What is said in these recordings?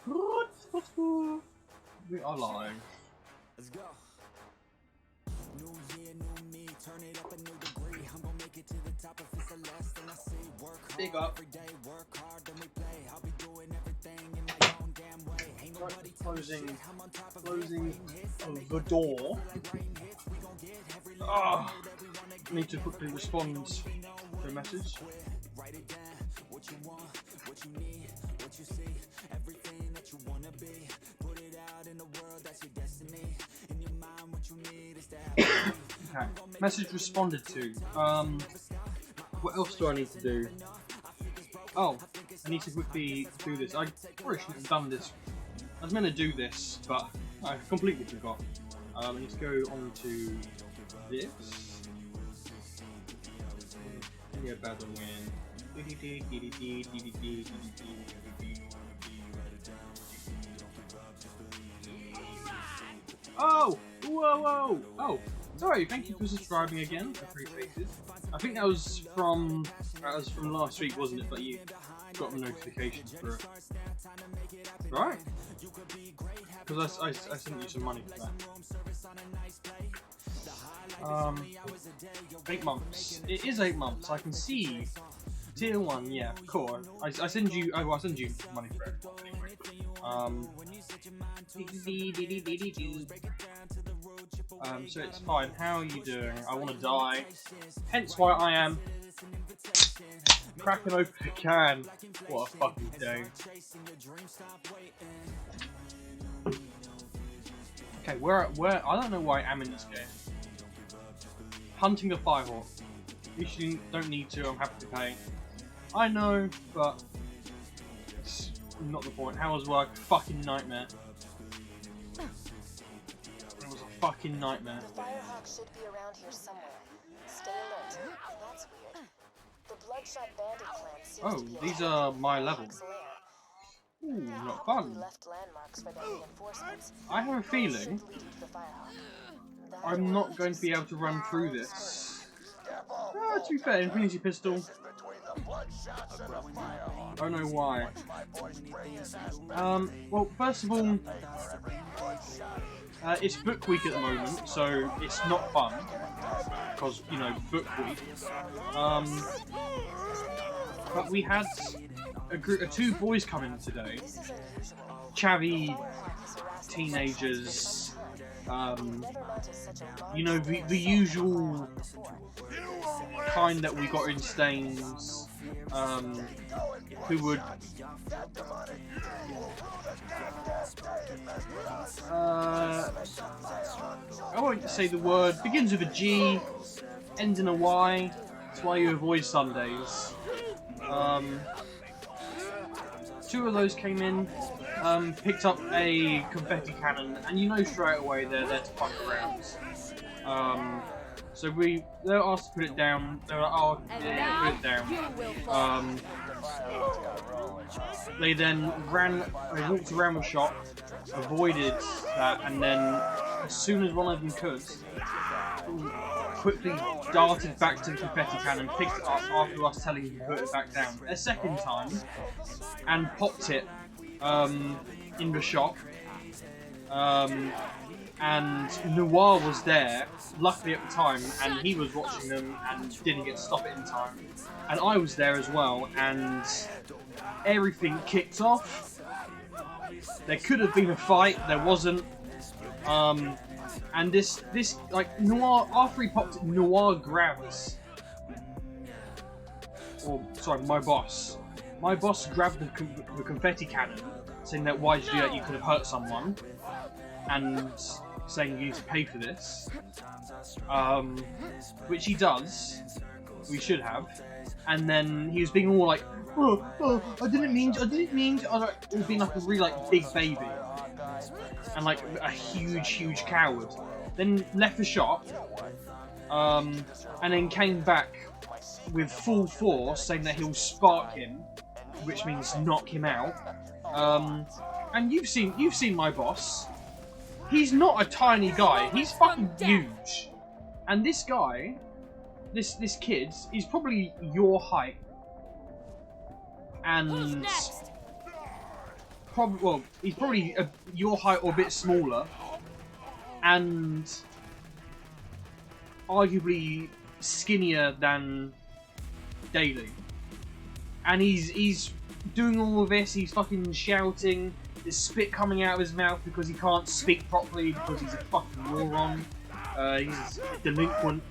We are live. Let's go. New year, new me, turn it up a new degree. I'm gonna make it to the top if it's the last thing I see. Work hard Big up. every day, work hard, then we play. I'll be doing everything in my own damn way. Ain't nobody Closing of the door. Need to quickly respond to a message. Write it down, what you want, what you need, what you see, everything that you wanna be. Put it out in the world, that's your destiny. In your mind, what you need is that. Okay. Message responded to. What else do I need to do? Oh, I need to quickly do this. I probably shouldn't have done this. I was meant to do this, but I completely forgot. I need to go on to this. Yeah, bad one win. Oh! Whoa, whoa! Oh, sorry. Thank you for subscribing again. Appreciate it. I think that was from last week, wasn't it? But you got a notification for it, right? Because I sent you some money for that. 8 months. It is 8 months. I can see. Tier 1, yeah, cool. I send you. I'll send you money for it anyway. So it's fine. How are you doing? I want to die. Hence why I am cracking open a can. What a fucking day. Okay, where I don't know why I'm in this game. Hunting a firehawk. If you don't need to, I'm happy to pay. I know, but it's not the point. How was work? Fucking nightmare. It was a fucking nightmare. The firehawk should be around here somewhere. Stay alert. That's weird. The Bloodshot Bandit clan seems Oh, to be these attacking are the my firehawk's level. lair. Ooh, They not probably fun. left landmarks for their reinforcements. I have a Those feeling should lead to the firehawk. That I'm or not going to be able to run through this. To be fair, Infinity Pistol. I don't know why. Well, first of all, it's book week at the moment, so it's not fun. Because, you know, book week. But we had a group of 2 boys come in today. Chavvy teenagers. You know, the usual kind that we got in Stains, who would I won't say the word, begins with a G, ends in a Y. That's why you avoid Sundays. 2 of those came in, picked up a confetti cannon, and you know straight away they're there to fuck around. So they were asked to put it down. They were like, oh, yeah, put it down. They then they walked around the shop, avoided that, and then as soon as one of them could, quickly darted back to the confetti cannon, picked it up after us telling him to put it back down a second time, and popped it in the shop. And Noir was there, luckily at the time, and he was watching them and didn't get to stop it in time. And I was there as well, and everything kicked off. There could have been a fight, there wasn't. And this like Noir, after he popped it, Noir grabs. Or sorry, my boss. My boss grabbed the confetti cannon, saying that why did you do that? You could have hurt someone, and saying you need to pay for this, which he does. We should have. And then he was being all like, "Oh, I didn't mean to." I was like, he was being like a really like big baby, and like a huge coward. Then left the shop, and then came back with full force, saying that he'll spark him, which means knock him out. And you've seen my boss. He's not a tiny guy. He's fucking huge. And this guy, this kid, is probably your height. And he's probably your height or a bit smaller, and arguably skinnier than Daly. And he's doing all of this. He's fucking shouting. There's spit coming out of his mouth because he can't speak properly because he's a fucking moron. He's a delinquent.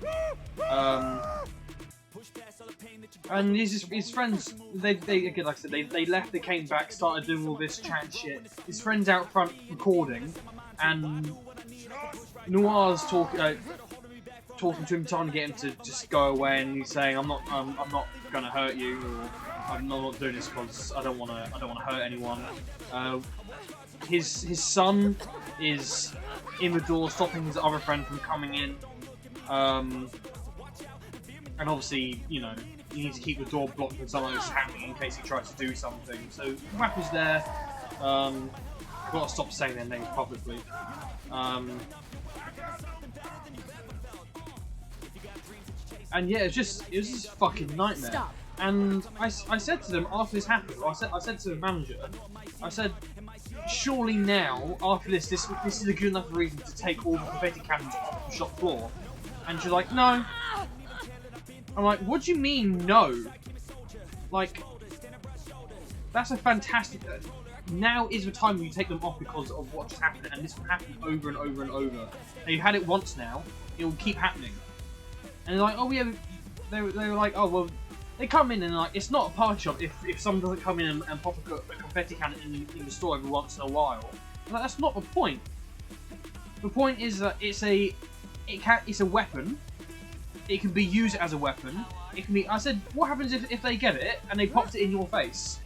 And his friends, they again, like I said, they left, they came back, started doing all this chat shit. His friends out front recording, and Noir's talking to him, trying to get him to just go away, and he's saying, I'm not gonna hurt you, or I'm not doing this because I don't wanna hurt anyone. His son is in the door, stopping his other friend from coming in. And obviously, you know, you need to keep the door blocked when something is happening in case he tries to do something. So the map is there. I've got to stop saying their names publicly. And yeah, it was just a fucking nightmare. Stop. And I said to them after this happened, I said to the manager, I said, surely now, after this is a good enough reason to take all the confetti cannons off the shop floor. And she's like, no. I'm like, what do you mean, no? Like, that's a fantastic... now is the time when you take them off because of what just happened, and this will happen over and over and over. Now, you've had it once now, it will keep happening. And they're like, oh yeah, they were like, oh well, they come in and like, it's not a party shop if someone doesn't come in and pop a confetti cannon in the store every once in a while. Like, that's not the point. The point is that it's a weapon. It can be used as a weapon. It can be. I said, what happens if they get it and they popped it in your face?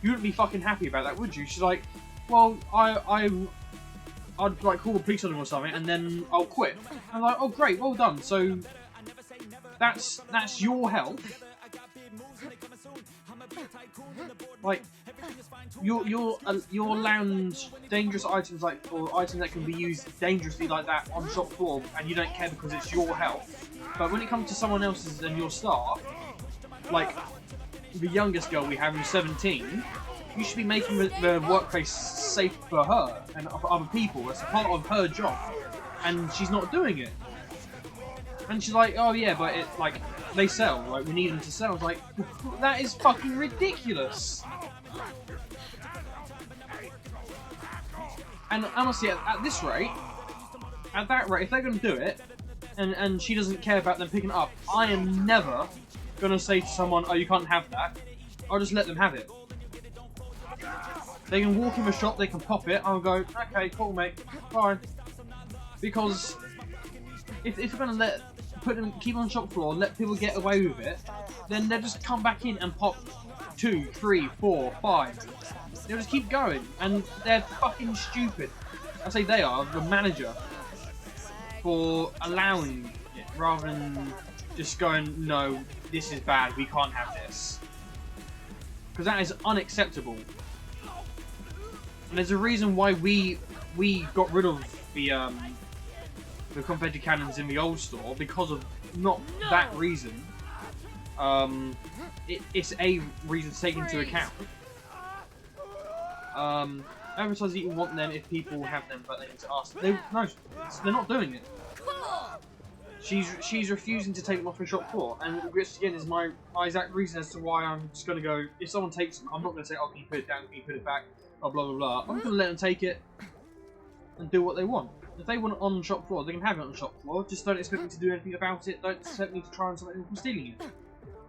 You wouldn't be fucking happy about that, would you? She's like, well, I'd like call the police on them or something, and then I'll quit. I'm like, oh great, well done. So that's your health. Like, you're allowing dangerous items or items that can be used dangerously like that on shop floor, and you don't care because it's your health. But when it comes to someone else's and your staff, like the youngest girl we have who's 17, you should be making the workplace safe for her and for other people. That's a part of her job, and she's not doing it. And she's like, oh yeah, but it like they sell, like we need them to sell. It's like, that is fucking ridiculous. And honestly, at that rate, if they're going to do it, and she doesn't care about them picking it up, I am never going to say to someone, oh, you can't have that. I'll just let them have it. They can walk in the shop, they can pop it, I'll go, okay, cool, mate, bye. Because if you're going to keep on shop floor, let people get away with it, then they'll just come back in and pop 2, 3, 4, 5. They'll just keep going, and they're fucking stupid. I say they are, the manager, for allowing it, rather than just going, no, this is bad, we can't have this. Because that is unacceptable. And there's a reason why we got rid of the confetti cannons in the old store, because of not that reason. It's a reason to take into account. Advertisers even want them if people have them, but they need to ask. No, they're not doing it. She's refusing to take them off the shop floor, and which again is my exact reason as to why I'm just going to go, if someone takes them, I'm not going to say, oh, can you put it down, can you put it back, blah blah blah blah. I'm going to let them take it and do what they want. If they want it on the shop floor, they can have it on the shop floor, just don't expect me to do anything about it, don't expect me to try and stop anyone from stealing it.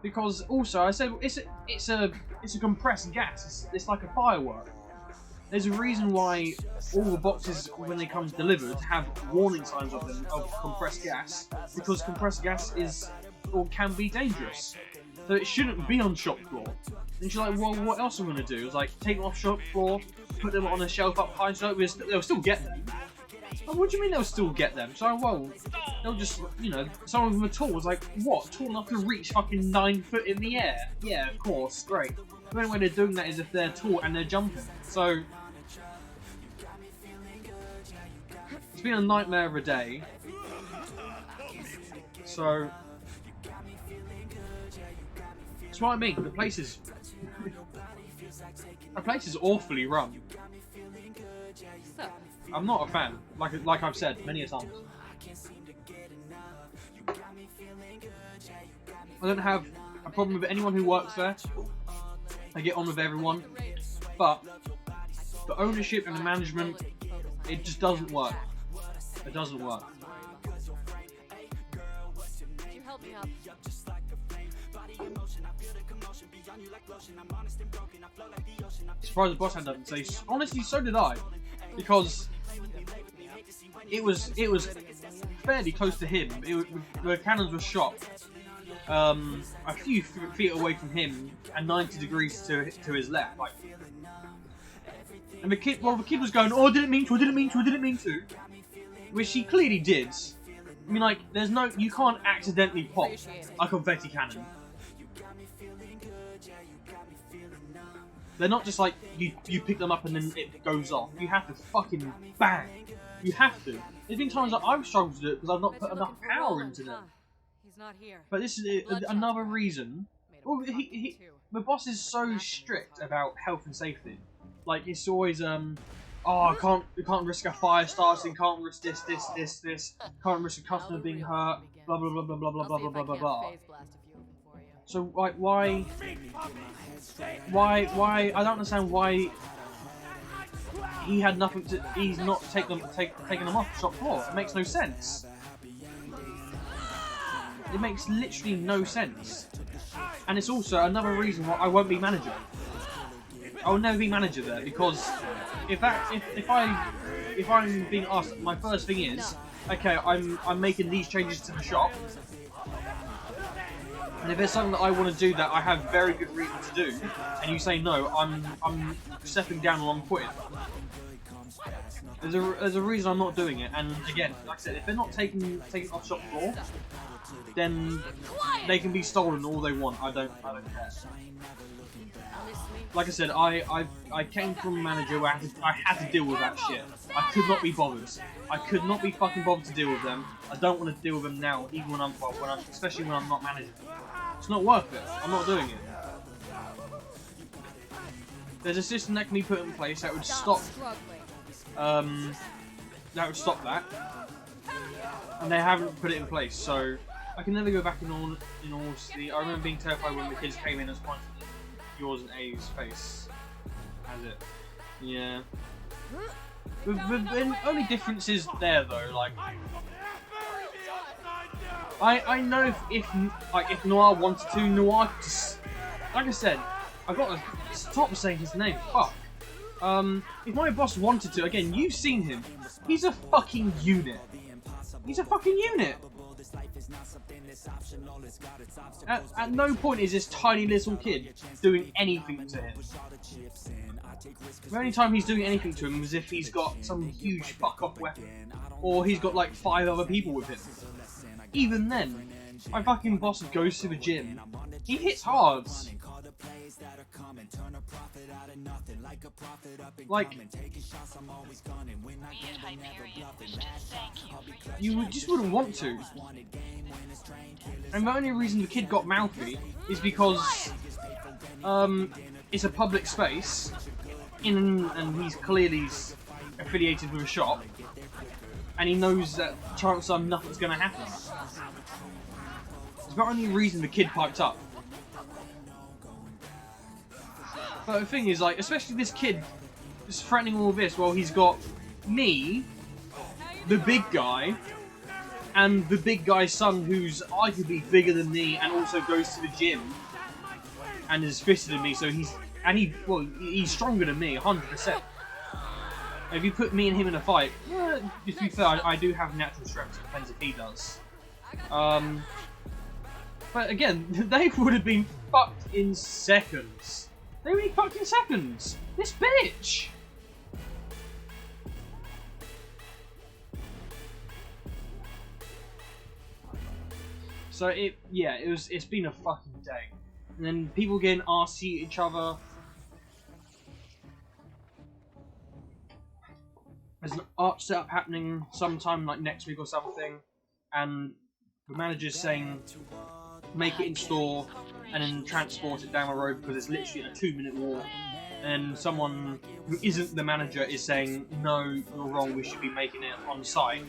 Because also, I said, it's a compressed gas, it's like a firework. There's a reason why all the boxes, when they come delivered, have warning signs of them of compressed gas, because compressed gas is or can be dangerous. So it shouldn't be on shop floor. And she's like, well, what else am I going to do? It's like, take them off shop floor, put them on a shelf up high, so they'll still get them. Like, what do you mean they'll still get them? So, well, they'll just, you know, some of them are tall. It's like, what? Tall enough to reach fucking 9 foot in the air? Yeah, of course, great. The only way they're doing that is if they're tall and they're jumping. So, it's been a nightmare of a day. So, that's what I mean. The place is The place is awfully run. So, I'm not a fan, like I've said many a times. I don't have a problem with anyone who works there. I get on with everyone, but the ownership and the management, it just doesn't work. It doesn't work. you help me up. Surprised the boss hand doesn't say. Honestly, so did I, because it was fairly close to him. The cannons were shot a few feet away from him and 90 degrees to his left. Like, and the kid was going, "Oh, I didn't mean to. I didn't mean to. I didn't mean to," which he clearly did. I mean, like, you can't accidentally pop a confetti cannon. They're not just like, you pick them up and then it goes off. You have to fucking bang. You have to. There's been times that I've struggled to do it because I've not put enough power into them. He's not here. But this is another reason. Well, the boss is so strict about health and safety. Like, it's always, oh, I can't risk a fire starting, can't risk this, can't risk a customer being hurt, blah blah blah blah blah blah blah blah blah blah. So, like, why? I don't understand why he had nothing to. He's not taking them off the shop floor. It makes no sense. It makes literally no sense. And it's also another reason why I won't be manager. I will never be manager there, because if I'm being asked, my first thing is, okay, I'm making these changes to the shop. And if there's something that I want to do that I have very good reason to do, and you say no, I'm stepping down and I'm quitting. There's a reason I'm not doing it, and again, like I said, if they're not taking off shop floor, then they can be stolen all they want. I don't care. Like I said, I came from a manager where I had to deal with that shit. I could not be bothered. I could not be fucking bothered to deal with them. I don't want to deal with them now, even when especially when I'm not managing. It's not worth it. I'm not doing it. There's a system that can be put in place that would stop that, and they haven't put it in place. So I can never go back in all honesty. I remember being terrified when the kids came in and pointed yours and A's face as it. Yeah. The only difference is there though, like, I know if Noir wanted to, Noir could just, like I said, I got to stop saying his name, fuck. If my boss wanted to, again, you've seen him, he's a fucking unit. He's a fucking unit. At no point is this tiny little kid doing anything to him. The only time he's doing anything to him is if he's got some huge fuck-off weapon, or he's got like 5 other people with him. Even then, my fucking boss goes to the gym. He hits hard. Like, you just wouldn't want to. And the only reason the kid got mouthy is because it's a public space, and he's clearly affiliated with a shop, and he knows that chances are nothing's going to happen. It's the only reason the kid piped up. But the thing is, like, especially this kid is threatening all this while he's got me, the big guy, and the big guy's son, who's arguably bigger than me and also goes to the gym and is fitter than me. So he's stronger than me, 100%. If you put me and him in a fight, well, to be fair, I do have natural strength. It depends if he does. But again, they would have been fucked in seconds. They would be fucked in seconds. This bitch. So it's been a fucking day. And then people getting arsey at each other. There's an art setup happening sometime like next week or something, and the manager's saying make it in store and then transport it down the road because it's literally a 2-minute walk. and someone who isn't the manager is saying, no, you're wrong, we should be making it on site,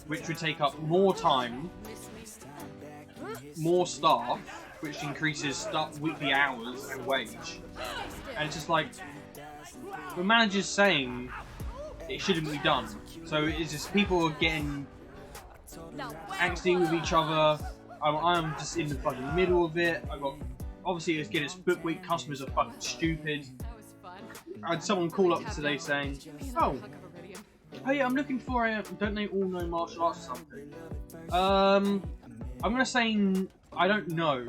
which would take up more time, more staff, which increases weekly hours and wage. And it's just like, the manager's saying it shouldn't be done. So it's just people are getting angsty with each other. I'm just in the fucking middle of it. Obviously it's book week, customers are fucking stupid. I had someone call up today saying, oh yeah, I'm looking for a, don't they all know martial arts or something? I'm gonna say, I don't know.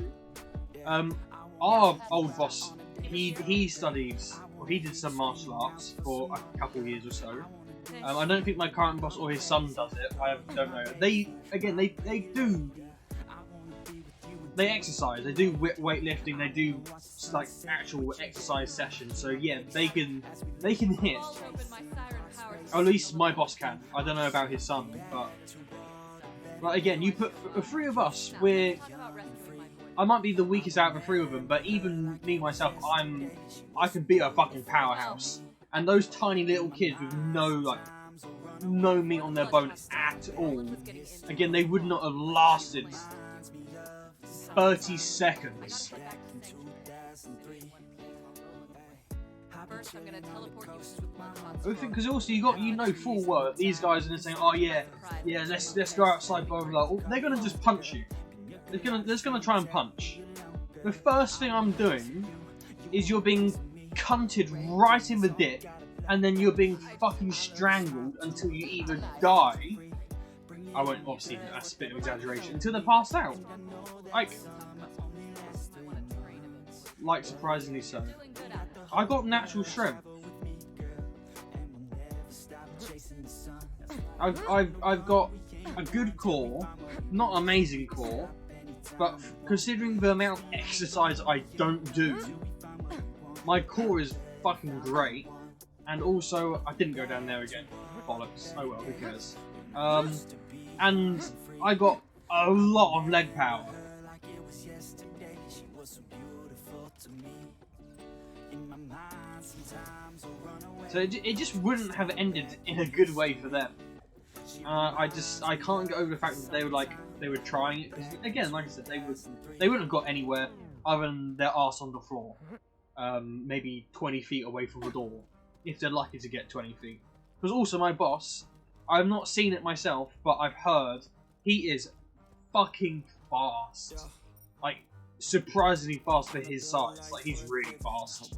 Our old boss, he studies, or he did some martial arts for a couple of years or so. I don't think my current boss or his son does it. I don't know. They exercise. They do weightlifting. They do like actual exercise sessions. So yeah, they can hit. Or at least my boss can. I don't know about his son, but again, you put three of us. I might be the weakest out of the three of them, but even me myself, I can be a fucking powerhouse. And those tiny little kids with no meat on their bone at all, again, they would not have lasted 30 seconds. First, I'm gonna teleport you to Because also you know full well these guys are gonna say, oh yeah, let's go outside, blah blah blah. They're gonna just punch you. They're just gonna try and punch. The first thing I'm doing is you're being cunted right in the dick, and then you're being fucking strangled until you either die. I won't, obviously, that's a bit of exaggeration, until they're passed out. Like surprisingly so. I got natural strength. I've got a good core, not amazing core, but considering the amount of exercise I don't do, my core is fucking great. And also, I didn't go down there again. Bollocks. Oh well, who cares? And I got a lot of leg power. So it just wouldn't have ended in a good way for them. I can't get over the fact that they were trying it, because again, like I said, they wouldn't have got anywhere other than their arse on the floor, maybe 20 feet away from the door, if they're lucky to get 20 feet. Because also my boss, I've not seen it myself, but I've heard he is fucking fast, like surprisingly fast for his size. Like he's really fast.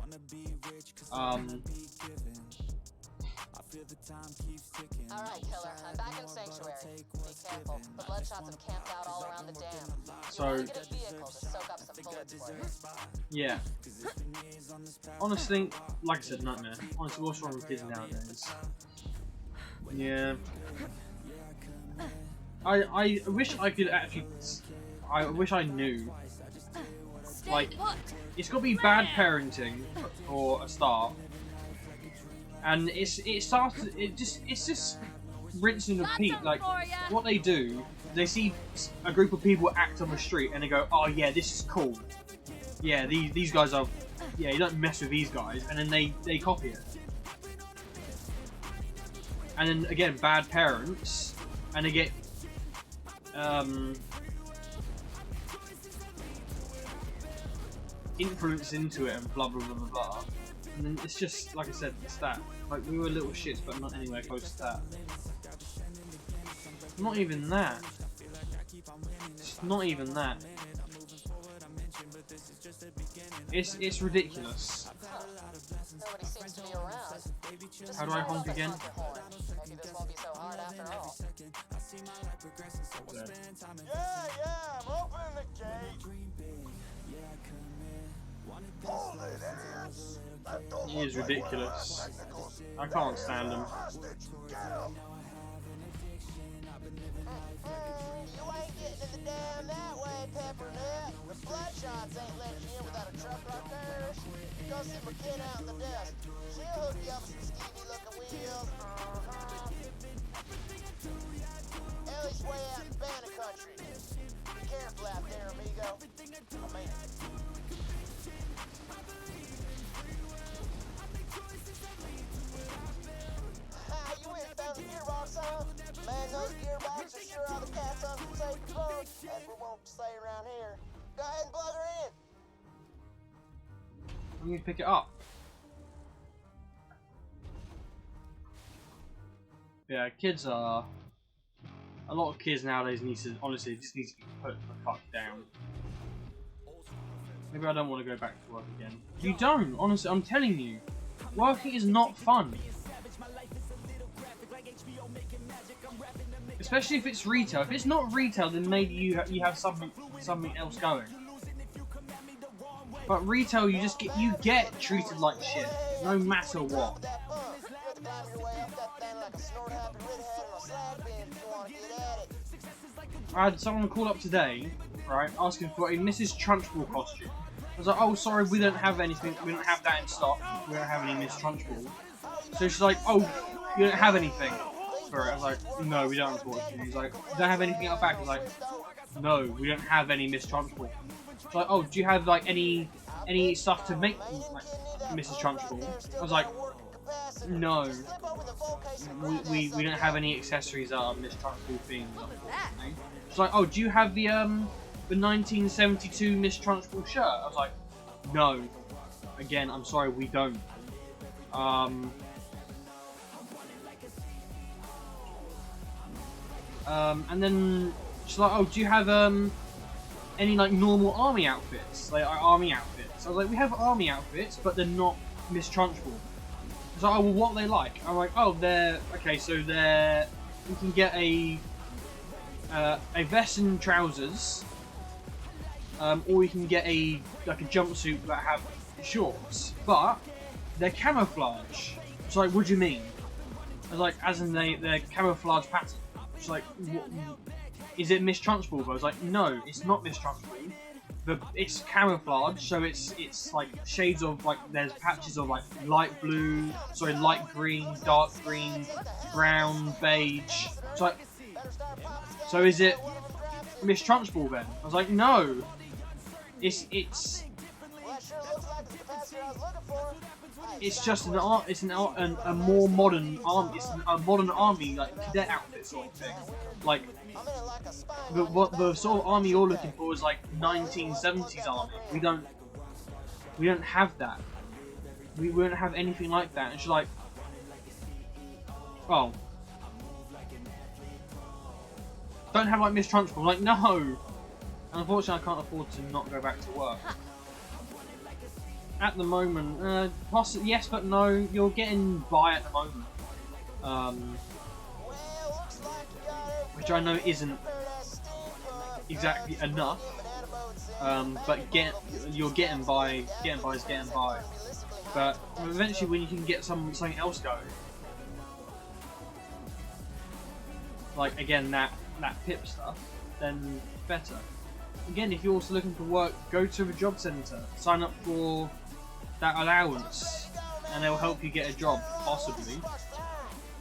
Alright, killer. I'm back in Sanctuary. Be careful. The Bloodshot's have camped out all around the dam. So, Get a vehicle to soak up some bullets for you. yeah. Honestly, like I said, nightmare. Honestly, what's wrong with kids nowadays? Yeah. I wish I could actually... I wish I knew. Like, it's got to be bad parenting for a start. And it's just rinse and repeat. Like what they do, they see a group of people act on the street and they go, "Oh yeah, this is cool. Yeah, these guys are. Yeah, you don't mess with these guys." And then they copy it. And then again, bad parents, and they get influenced into it and blah blah blah blah blah. And then it's just, like I said, it's that. Like, we were little shits, but not anywhere close to that. Not even that. It's not even that. It's ridiculous. Nobody seems to be around. Just How do I roll honk up again? and honk your horn. Maybe this won't be so hard after all. There. Yeah, I'm opening the gate. Hold it, idiots. He is ridiculous. I can't stand him. You ain't getting to the dam that way, Pepperneck. The Bloodshots ain't letting you in without a truck like theirs. Go see McKenna out in the dust. She'll hook you up with some skeevy-looking wheels. Ellie's way out in Banner country. Be careful out there, amigo. I mean it. I'm going to pick it up. Yeah, kids are... A lot of kids nowadays need to, honestly, just need to be put the fuck down. Maybe I don't want to go back to work again. You don't, honestly, I'm telling you. Working is not fun. Especially if it's retail. If it's not retail, then maybe you have something else going. But retail, you get treated like shit, no matter what. I had someone call up today, right, asking for a Mrs. Trunchbull costume. I was like, oh, sorry, we don't have anything. We don't have that in stock. We don't have any Miss Trunchbull. So she's like, oh, you don't have anything for it. I was like, no, we don't, unfortunately. He's like, you don't have anything out back? I was like, no, we don't have any Miss Trunchbull. She's like, oh, do you have like any stuff to make like Mrs. Trunchbull? I was like, no, we don't have any accessories that are Miss Trunchbull themed. She's like, oh, do you have the 1972 Miss Trunchbull shirt? I was like, no. Again, I'm sorry, we don't. And then she's like, oh, do you have any like normal army outfits? Like army outfits? I was like, we have army outfits, but they're not Miss Trunchbull. She's like, oh, well, what are they like? I'm like, oh, they're okay. So they're you can get a vest and trousers, or you can get a jumpsuit that have shorts, but they're camouflage. It's like, what do you mean? I was like, as in they're camouflage pattern. She's like, is it Miss Trunchbull? I was like, no, it's not Miss Trunchbull. It's camouflage, so it's like shades of like there's patches of like light blue, sorry, light green, dark green, brown, beige. It's like, so is it Miss Trunchbull then? I was like, no, it's just an art. It's a more modern army. It's a modern army like cadet outfit sort of thing. Like the sort of army you're looking for is like 1970s army. We don't have that. We won't have anything like that. And she's like, oh, don't have like Miss Trunchbull. I'm like, no. And unfortunately, I can't afford to not go back to work. At the moment, possibly yes, but no. You're getting by at the moment, which I know isn't exactly enough. But you're getting by. Getting by is getting by. But eventually, when you can get something else going, like again that PIP stuff, then better. Again, if you're also looking for work, go to a job centre, sign up for that allowance, and they'll help you get a job, possibly.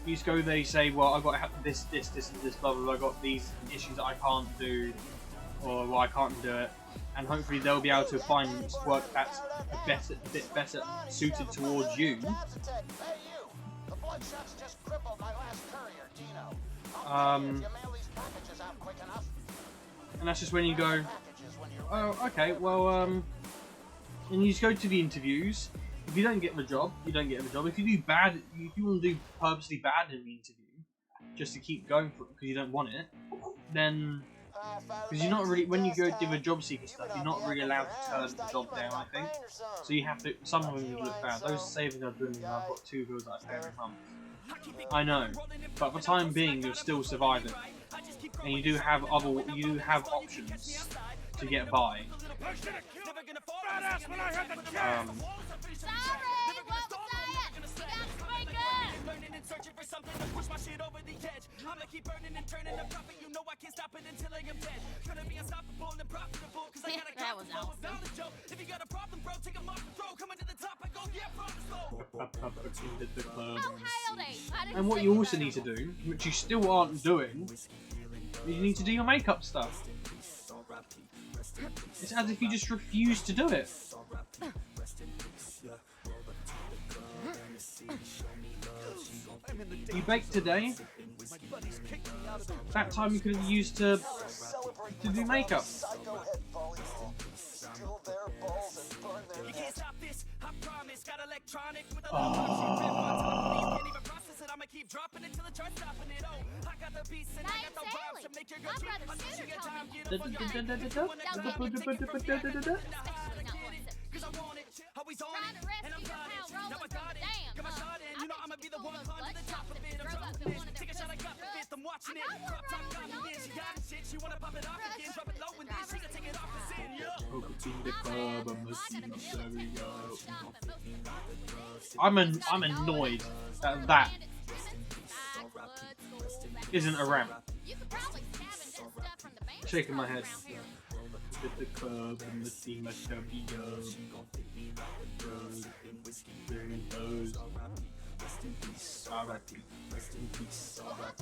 You just go there, you say, well, I've got to have this, and this, blah, blah, blah, I've got these issues that I can't do, or well, I can't do it, and hopefully they'll be able to find work that's a bit better suited towards you. And that's just when you go, oh, okay, well, and you just go to the interviews. If you don't get the job, you don't get the job. If you do bad, if you want to do purposely bad in the interview, just to keep going for it because you don't want it, then, because you're not really, when you go do the job seeker stuff, you're not really allowed to turn the job down, I think. So you have to, some of them look bad. Those savings are doing, I've got 2 bills that I pay every month. I know, but for the time being, you're still surviving. And you do have options to get by. That was awesome. And what you also need to do, which you still aren't doing, you need to do your makeup stuff. It's as if you just refuse to do it. You baked today. That time you could have used to do makeup. I'm annoyed that that isn't a ramp. Shaking my head. The club and the team at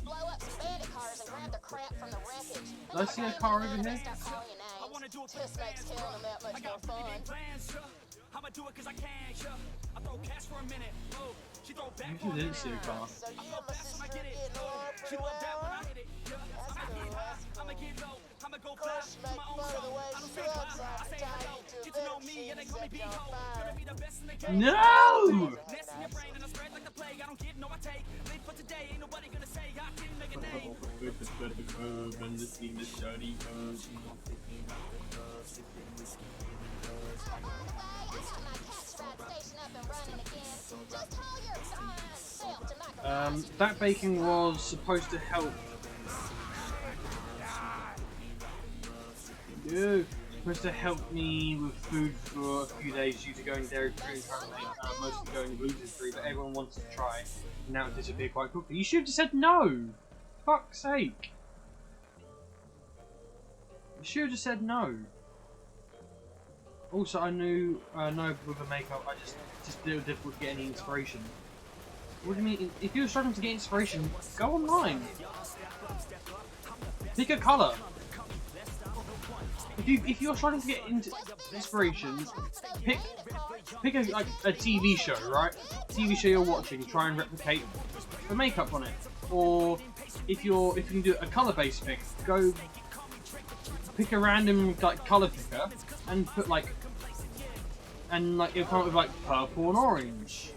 Blow up some bandit cars and grab the crap from the wreckage. Did I see a car over here? Start calling your names. Just makes killing them that much more fun. I'ma do it cause I can, yeah. I throw cash for a minute. Oh, she throw back I didn't see a car. So you and my sister get it. getting on She pretty love that when well, I hit it. Yeah. That's cool, that's cool. I'ma get low, I'ma go Of course, fast. you make My own fun of the song. way I don't she say looks bye, I all the say time. hello. You Get to know me and they call me set you on B-Ho. fire. Gonna be the best in the game. No! Nest in your brain and I spread like the plague. I don't give, no I take. Live for today, ain't nobody gonna say I didn't make a name. That baking was supposed to help. Supposed to help me with food for a few days due to going dairy free currently, mostly going gluten free, but everyone wants to try, and now it disappeared quite quickly. You should have said no! Fuck's sake! You should have just said no. Also, I knew, no, with the makeup, just a little difficult to get any inspiration. What do you mean? If you're struggling to get inspiration, go online. Pick a colour. If you're struggling to get into inspiration, pick a TV show, right? TV show you're watching. Try and replicate the makeup on it. Or if you can do a colour-based pick, go pick a random colour picker and put it'll come up with purple and orange.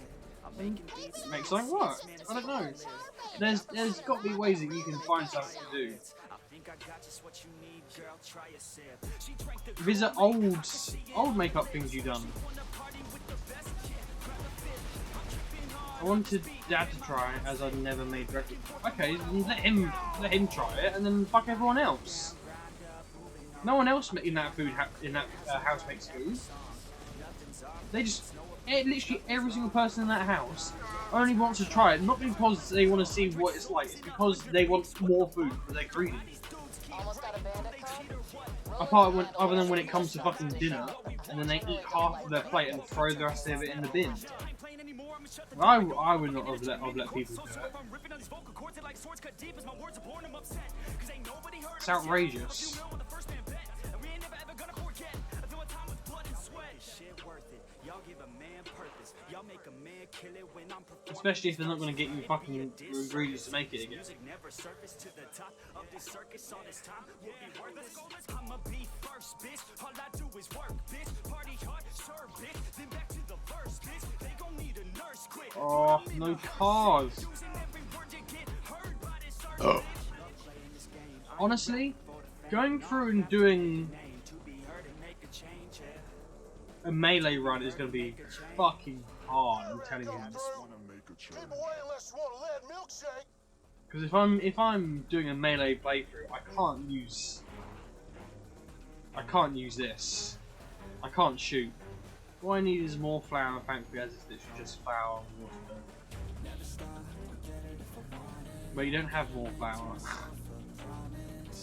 Make something work. I don't know. There's got to be ways that you can find something to do. Visit old makeup things you've done. I wanted Dad to try it as I'd never made breakfast. Okay, let him try it, and then fuck everyone else. No one else in that house makes food. They just literally every single person in that house only wants to try it, not because they want to see what it's like. It's because they want more food because they're greedy. Other than when it comes to fucking dinner, and then they eat half of their plate and throw the rest of it in the bin. I would not have let people do it. It's outrageous. Especially if they're not going to get you fucking ingredients to make it again. Oh, no cars. Honestly, going through and doing a melee run is going to be fucking hard, I'm telling you. Because if I'm doing a melee playthrough, I can't use this. I can't shoot. All I need is more flour, thankfully, as it's literally just flour and water. But you don't have more flour.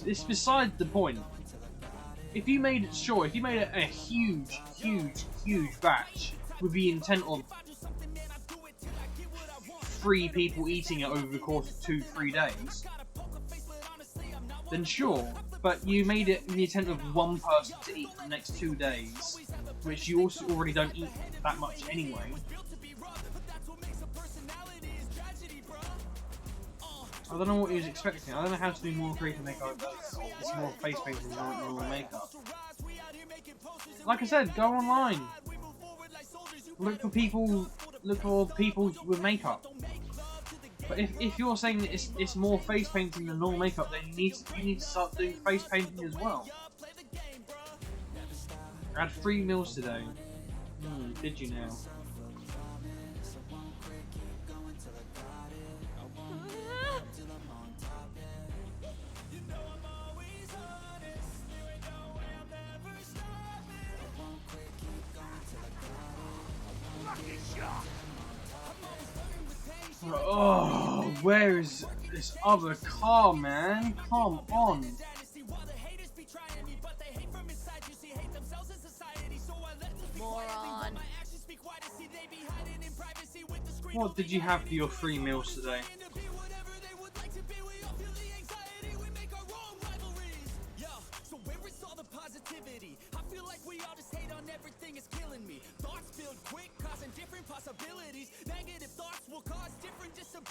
It's beside the point. If you made a huge batch with the intent of 3 people eating it over the course of 2-3 days, then sure. But you made it in the intent of 1 person to eat for the next 2 days, which you also already don't eat that much anyway. I don't know what he was expecting. I don't know how to do more creative makeup. It's more face painting than normal makeup. Like I said, go online. Look for people look for people with makeup. But if you're saying that it's more face painting than normal makeup, then you need to start doing face painting as well. I had 3 meals today. Did you now? Oh, where is this other car, man? Come on. Moron. What did you have for your 3 meals today?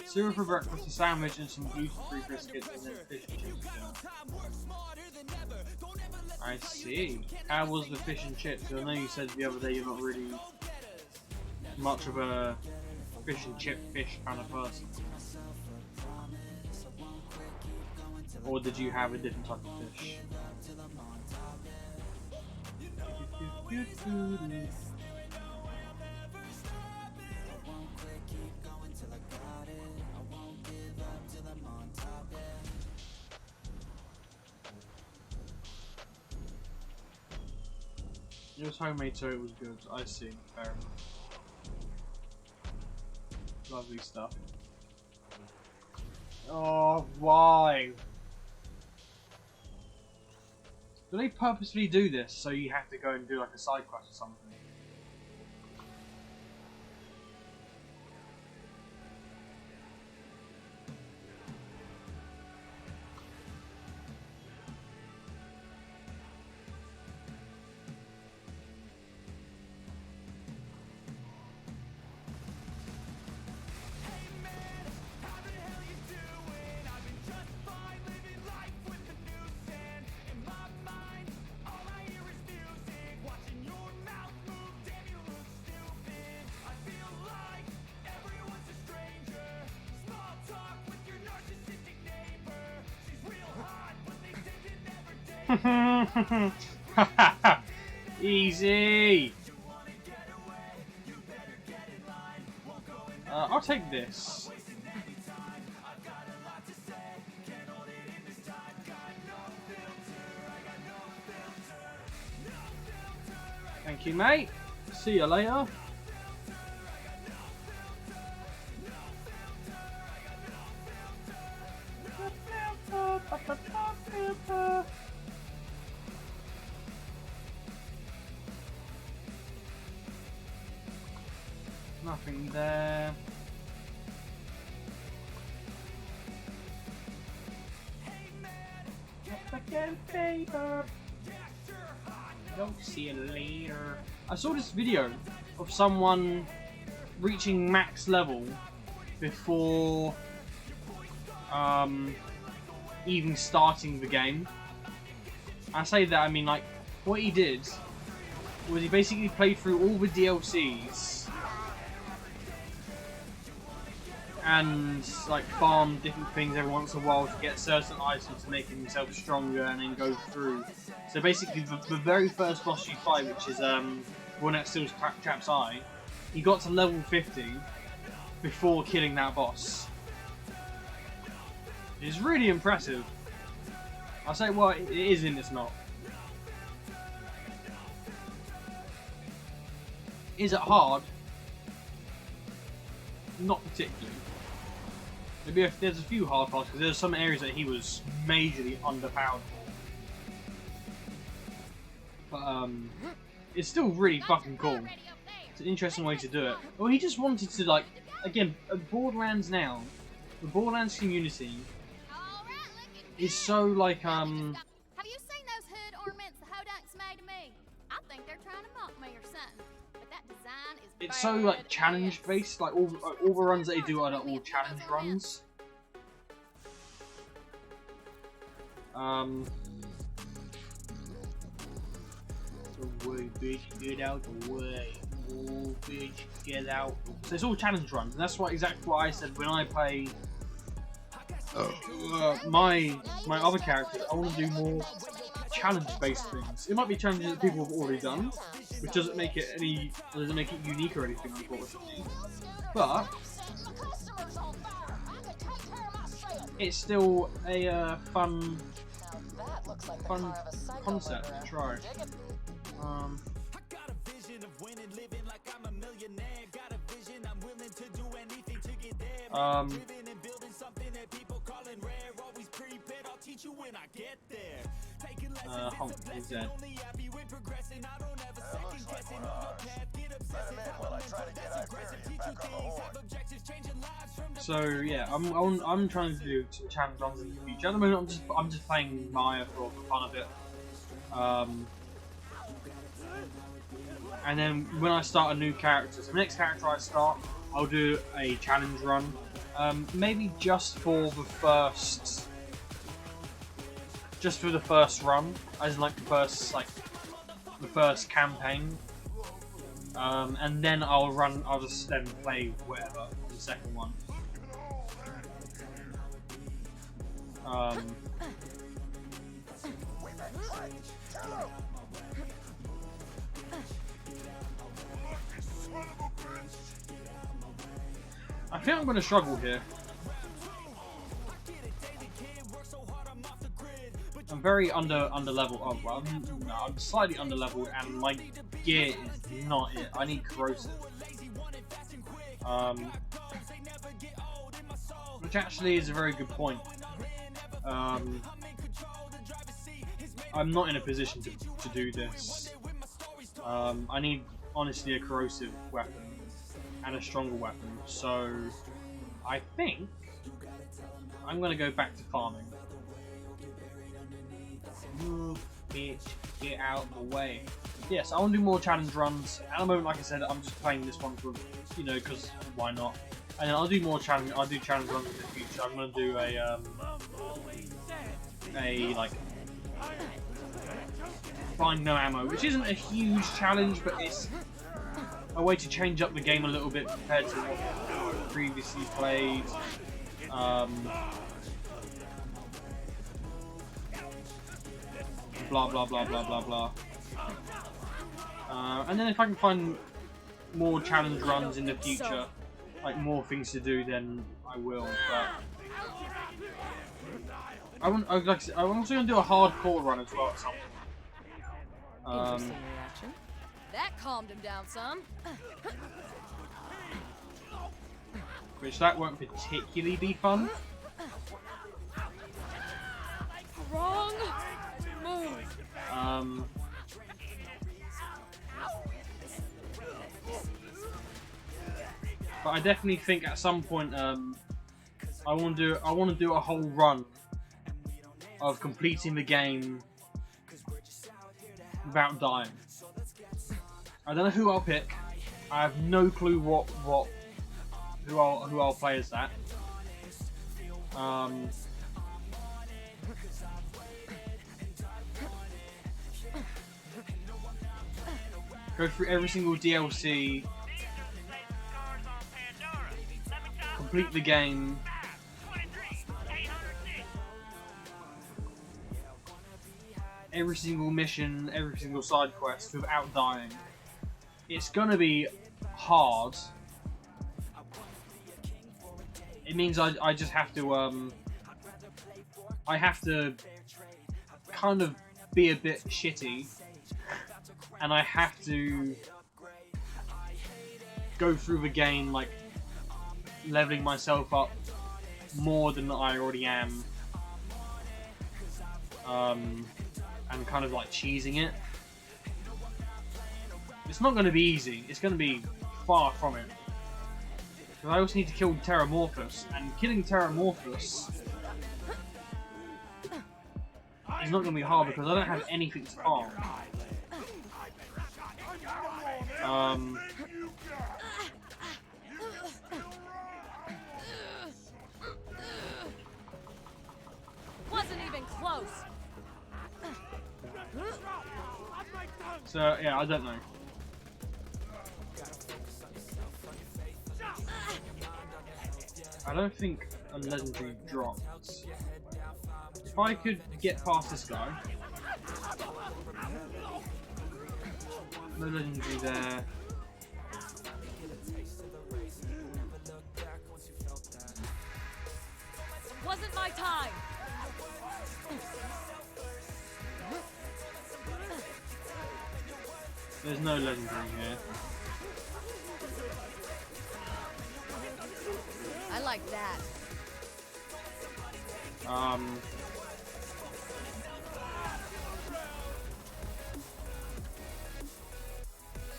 Cereal for breakfast, a sandwich, and some gluten-free biscuits, and then fish and chips. I see. How was the fish and chips? I know you said the other day you're not really much of a fish and chip fish kind of person. Or did you have a different type of fish? It was homemade, so it was good. I see. Fair enough. Lovely stuff. Oh, why? Do they purposely do this so you have to go and do like a side quest or something? Easy. I'll take this. Thank you, mate. See you later. Nothing there. Don't see you later. I saw this video of someone reaching max level before even starting the game. I say that, I mean, like, what he did was he basically played through all the DLCs and like farmed different things every once in a while to get certain items to make himself stronger, and then go through. So basically the very first boss you fight, which is one that steals Chap's eye, he got to level 50 before killing that boss. It's really impressive. I'll say, well, it is and it's not. Is it hard? Not particularly. There's a few hard parts, because there's some areas that he was majorly underpowered for. But it's still really fucking cool. It's an interesting way to do it. Well, he just wanted to, like, again, Borderlands now, the Borderlands community is so like Have you seen those hood ornaments the Hodunks made to me? I think they're trying to mock me or something. But that design is it's so like challenge based. Like all the runs that they do are like, all challenge runs. The way, bitch, get out the way. Oh, bitch, get out. So it's all challenge runs, and that's exactly what I said when I play my other characters. I want to do more challenge-based things. It might be challenges that people have already done, which doesn't make it unique or anything, unfortunately. But it's still a fun concept to try. Honk is dead. So yeah, I'm trying to do some challenge runs in the future. At the moment, I'm just playing Maya for the fun of it. And then when I start a new character, so the next character I start, I'll do a challenge run. Maybe just for the first run, as in like the first campaign. And then I'll just then play whatever the second one. I think I'm going to struggle here. I'm very under level. Oh, well, I'm slightly under leveled, and my gear is not it. I need corrosive, which actually is a very good point. I'm not in a position to do this. I need honestly a corrosive weapon and a stronger weapon. So I think I'm going to go back to farming. Move, bitch, get out of the way. Yes, I want to do more challenge runs. At the moment, like I said, I'm just playing this one for, because why not? And then I'll do more challenge. I'll do challenge runs in the future. I'm going to do a like find no ammo, which isn't a huge challenge, but it's a way to change up the game a little bit compared to what I previously played. Blah blah blah blah blah blah. And then if I can find more challenge runs in the future, like more things to do, then I will. But I'm also gonna do a hardcore run as well at some point. Interesting reaction. That calmed him down some. Which that won't particularly be fun. Wrong move. But I definitely think at some point I want to do a whole run of completing the game without dying. I don't know who I'll pick. I have no clue who I'll play as that. Go through every single DLC, complete the game, every single mission, every single side quest without dying. It's gonna be hard. It means I just have to I have to kind of be a bit shitty, and I have to go through the game like leveling myself up more than I already am, and kind of like cheesing it. It's not going to be easy. It's going to be far from it. Because I also need to kill Terramorphous, and killing Terramorphous is not going to be hard because I don't have anything to farm. Wasn't even close. So yeah, I don't know. I don't think a legendary drops. If I could get past this guy. No legendary there. Wasn't my time. There's no legendary here. I like that.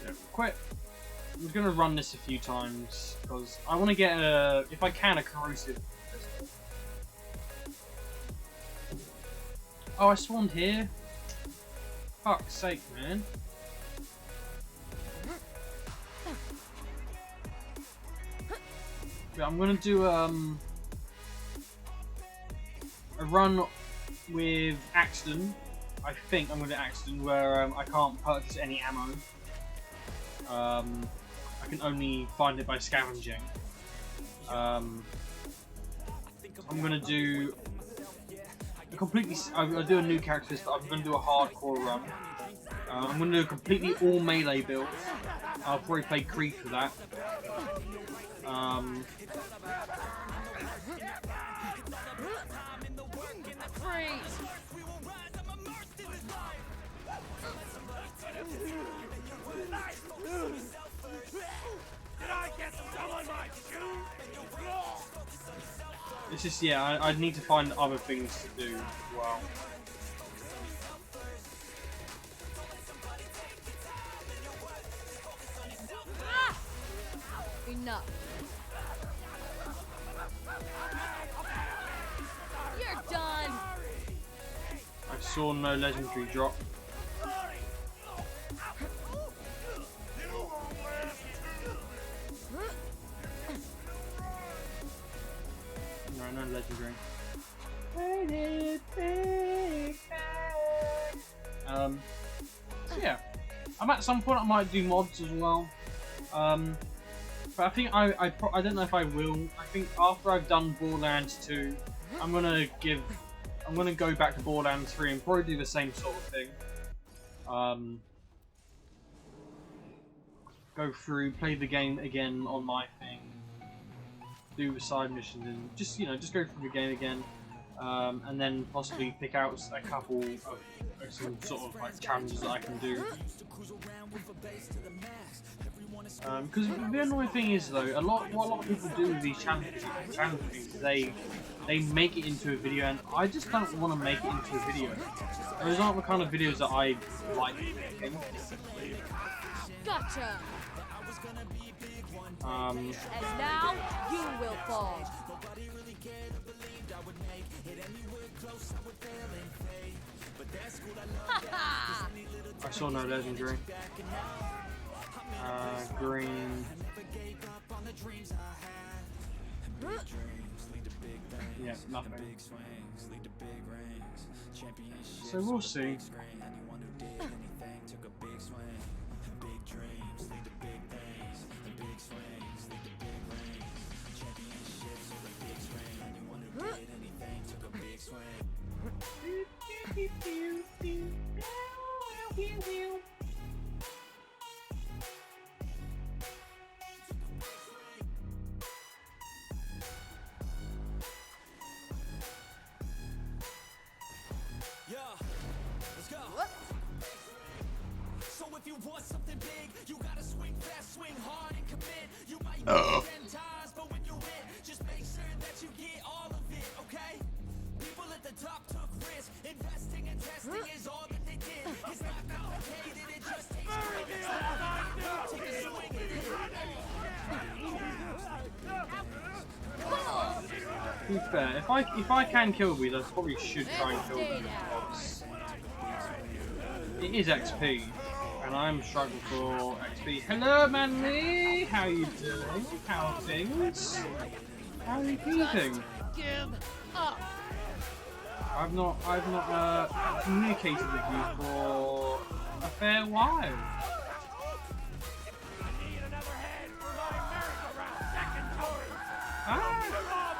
So quite. I'm gonna run this a few times because I want to get a, if I can, a corrosive pistol. Oh, I spawned here. Fuck's sake, man. Yeah, I'm gonna do a run with Axton. I think I'm gonna do Axton where I can't purchase any ammo. I can only find it by scavenging. I'm gonna do a completely. I'll do a new character, but I'm gonna do a hardcore run. I'm gonna do a completely all melee build. I'll probably play Creed for that. Freeze! It's just, yeah, I need to find other things to do as well. Ah! Enough. You're done. I saw no legendary drop. No legendary. So yeah, at some point I might do mods as well. But I think I don't know if I will. I think after I've done Borderlands 2, I'm gonna go back to Borderlands 3 and probably do the same sort of thing. Go through, play the game again on my thing, do the side missions, and just go through the game again, and then possibly pick out a couple of some sort of like challenges that I can do. Because the annoying thing is though, what a lot of people do with these challenges is they make it into a video, and I just don't want to make it into a video. Those aren't the kind of videos that I like making. Gotcha. And now you will fall. I saw no legendary. Green. Yeah, nothing. So we'll see. Let's go. So if you want something big, you gotta swing fast, swing hard, and commit. You might win 10 times, but when you win, just make sure that you get all of it, okay? People at the top took risks. Investing and testing is all that they did. It's not complicated, it just takes practice. Take a swing at it. To be fair, if I can kill these, I probably should try and kill them because it is XP, and I'm struggling for XP. Hello, Manly. How you doing? How are things? How are you keeping? Give up. I've not communicated with you for a fair while. Ah.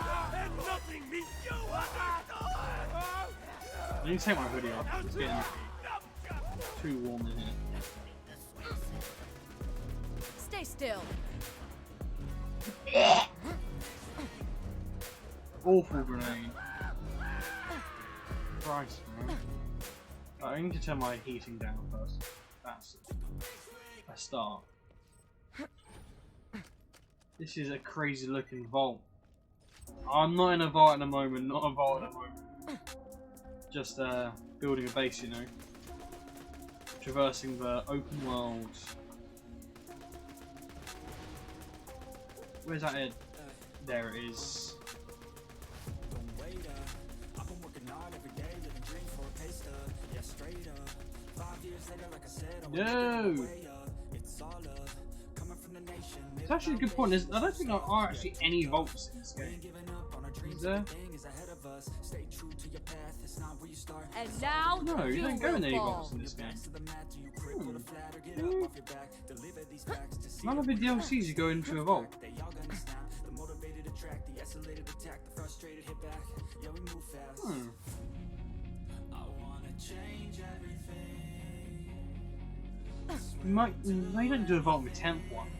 I need to take my hoodie off. It's getting too warm in here. Stay still. Awful grenade. Christ, man. I need to turn my heating down first. That's a start. This is a crazy looking vault. I'm not in a vault at the moment, not a vault at the moment. Just building a base, you know. Traversing the open world. Where's that head? There it is. No! It's actually a good point. I don't think there are actually any vaults in this game. Is there? And now No, you don't go in any vaults in this game. None of the DLCs you go into a vault. You don't do a vault in the 10th one.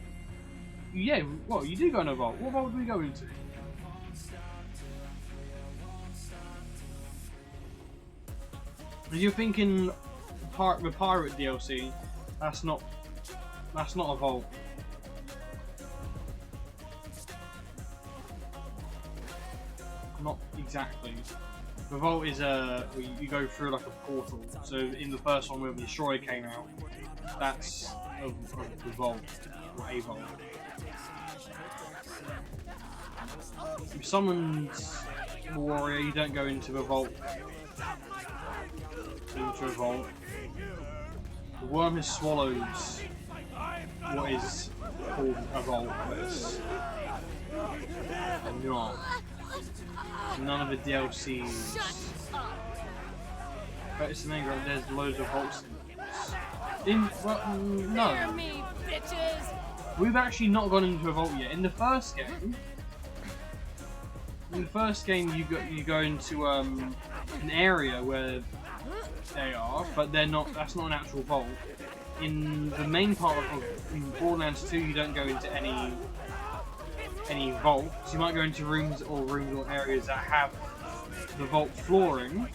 Yeah, well, you do go in a vault. What vault do we go into? If you're thinking the pirate DLC, that's not a vault. Not exactly. The vault is you go through like a portal. So in the first one where the destroyer came out, that's the vault, or a vault. If you summoned a warrior, you don't go into a vault. Into a vault. The worm has swallowed what is called a vault, but it's not. None of the DLCs. But it's amazing, there's loads of vaults in this. No. Hear me, bitches. We've actually not gone into a vault yet. In the first game, you go into an area where they are, but they're not. That's not an actual vault. In the main part of Borderlands 2, you don't go into any vaults. You might go into rooms or areas that have the vault flooring,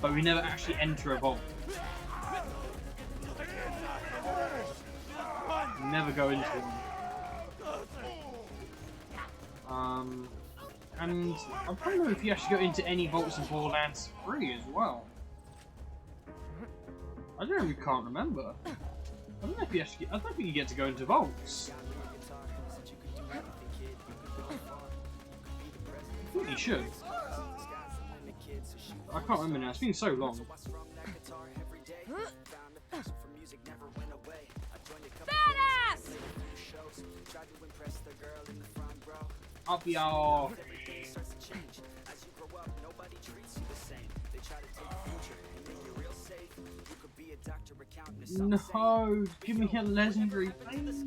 but we never actually enter a vault. We never go into them. And I don't know if you actually go into any vaults in Borderlands 3 as well. I really can't remember. I don't know if you actually. I don't think you get to go into vaults. I think you should. I can't remember now. It's been so long. Badass! Up y'all. No, give me a legendary, please.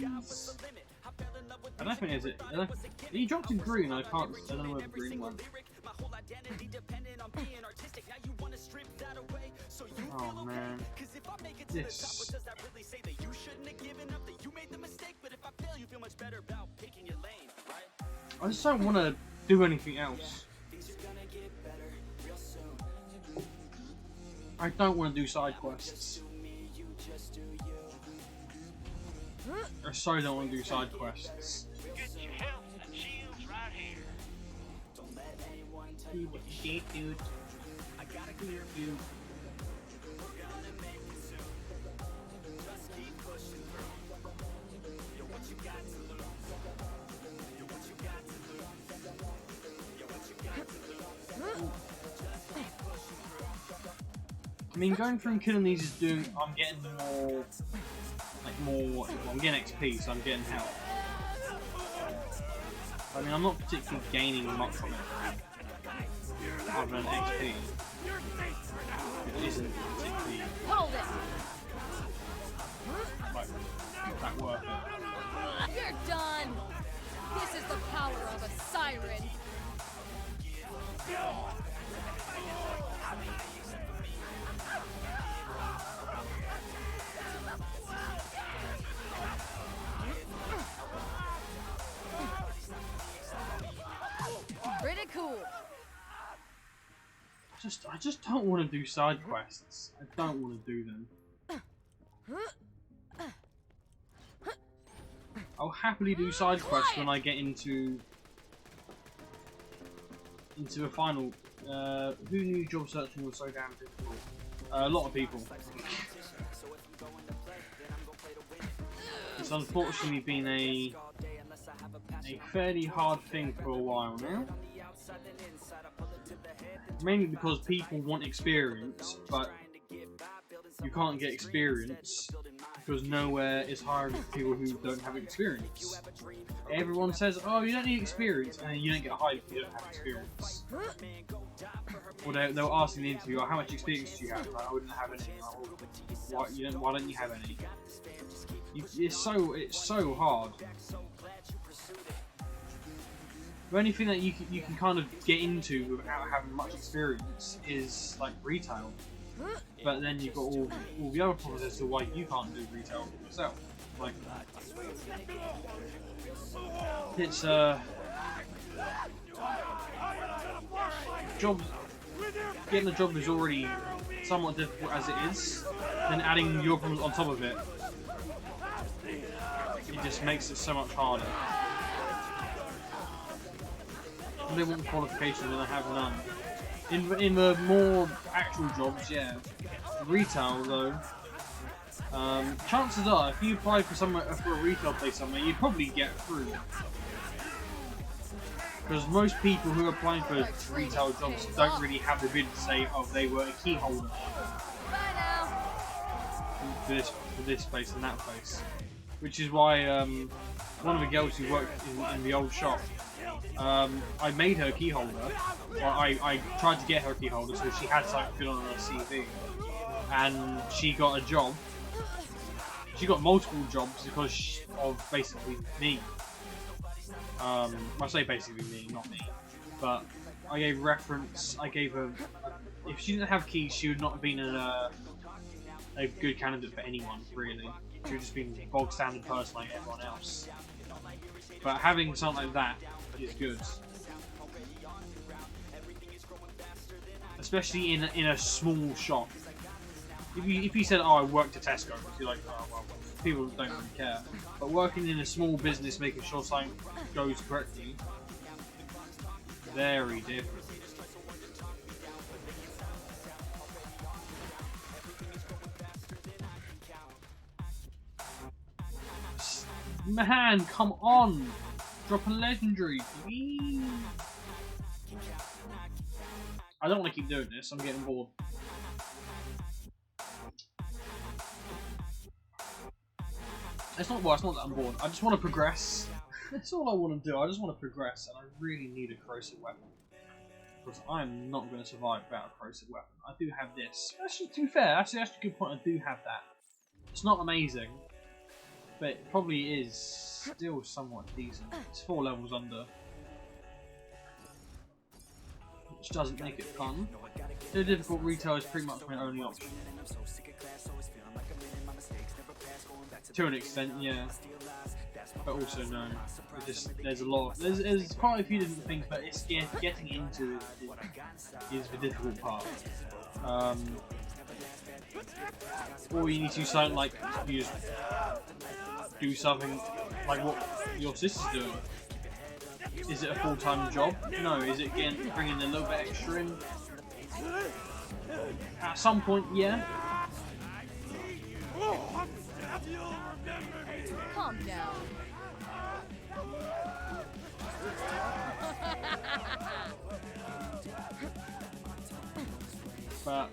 I don't think it. He dropped in green. I don't know where the green one. Oh man, this. I just don't want to do anything else. I don't want to do side quests. I so don't want to do side quests. Do what you did, dude. I gotta clear you. I mean, going through and killing these is doing. I'm getting more. I'm getting XP, so I'm getting health. I mean, I'm not particularly gaining much from it, other than XP. It isn't particularly Hold it. like that worth it. You're done. This is the power of a siren. cool. I just don't want to do side quests. I don't want to do them. I'll happily do side quests when I get into a final. Who knew job searching was so damn difficult? A lot of people. It's unfortunately been a fairly hard thing for a while now. Mainly because people want experience, but you can't get experience because nowhere is hiring people who don't have experience. Everyone says, "Oh, you don't need experience," and then you don't get hired if you don't have experience. Or they'll ask in the interview, "Oh, how much experience do you have?" Like, I wouldn't have any. Like, why don't you have any? It's so hard. The only thing that you can kind of get into without having much experience is like retail. But then you've got all the other problems as to why you can't do retail for yourself. Like, it's jobs. Getting a job is already somewhat difficult as it is. Then adding your problems on top of it, it just makes it so much harder. They want qualifications and I have none. In the more actual jobs, yeah. Retail though, chances are if you apply for a retail place somewhere, you'd probably get through. Because most people who are applying for retail jobs don't really have the ability to say, "Oh, they were a key holder Bye now. for this place and that place." Which is why one of the girls who worked in the old shop, I made her a key holder. Well, I tried to get her a key holder so she had something good on her CV, and she got a job. She got multiple jobs because of basically me. I say basically me, not me, but I gave reference. I gave her. If she didn't have keys, she would not have been a good candidate for anyone, really. She would just been a bog standard person like everyone else. But having something like that is good, especially in a small shop. If you said, "Oh, I worked at Tesco," you're like, "Oh well." People don't really care. But working in a small business, making sure something goes correctly, very different. Man, come on! Drop a legendary, please! I don't want to keep doing this, I'm getting bored. It's not that I'm bored, I just want to progress. That's all I want to do, I just want to progress, and I really need a corrosive weapon. Because I'm not going to survive without a corrosive weapon. I do have this. Actually, to be fair, that's a good point, I do have that. It's not amazing, but it probably is still somewhat decent. It's 4 levels under, which doesn't make it fun. The difficult retail is pretty much my only option. To an extent, yeah, but also no. There's a lot. There's quite a few different things, but it's getting into it is the difficult part. Or you need to do something like you just do something like what your sister's doing. Is it a full-time job? No. Is it bringing a little bit extra in? At some point, yeah. Calm down. But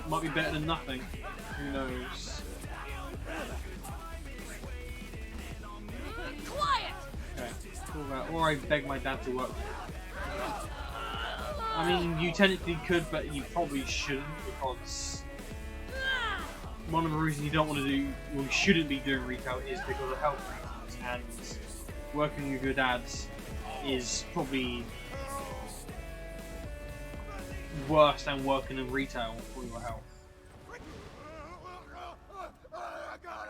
might be better than nothing. Who knows? Quiet. Okay, cool that. Or I beg my dad to work. I mean, you technically could, but you probably shouldn't, because one of the reasons you don't want to do, well, you shouldn't be doing retail is because of health reasons, and working with your dad is probably worse than working in retail for your health.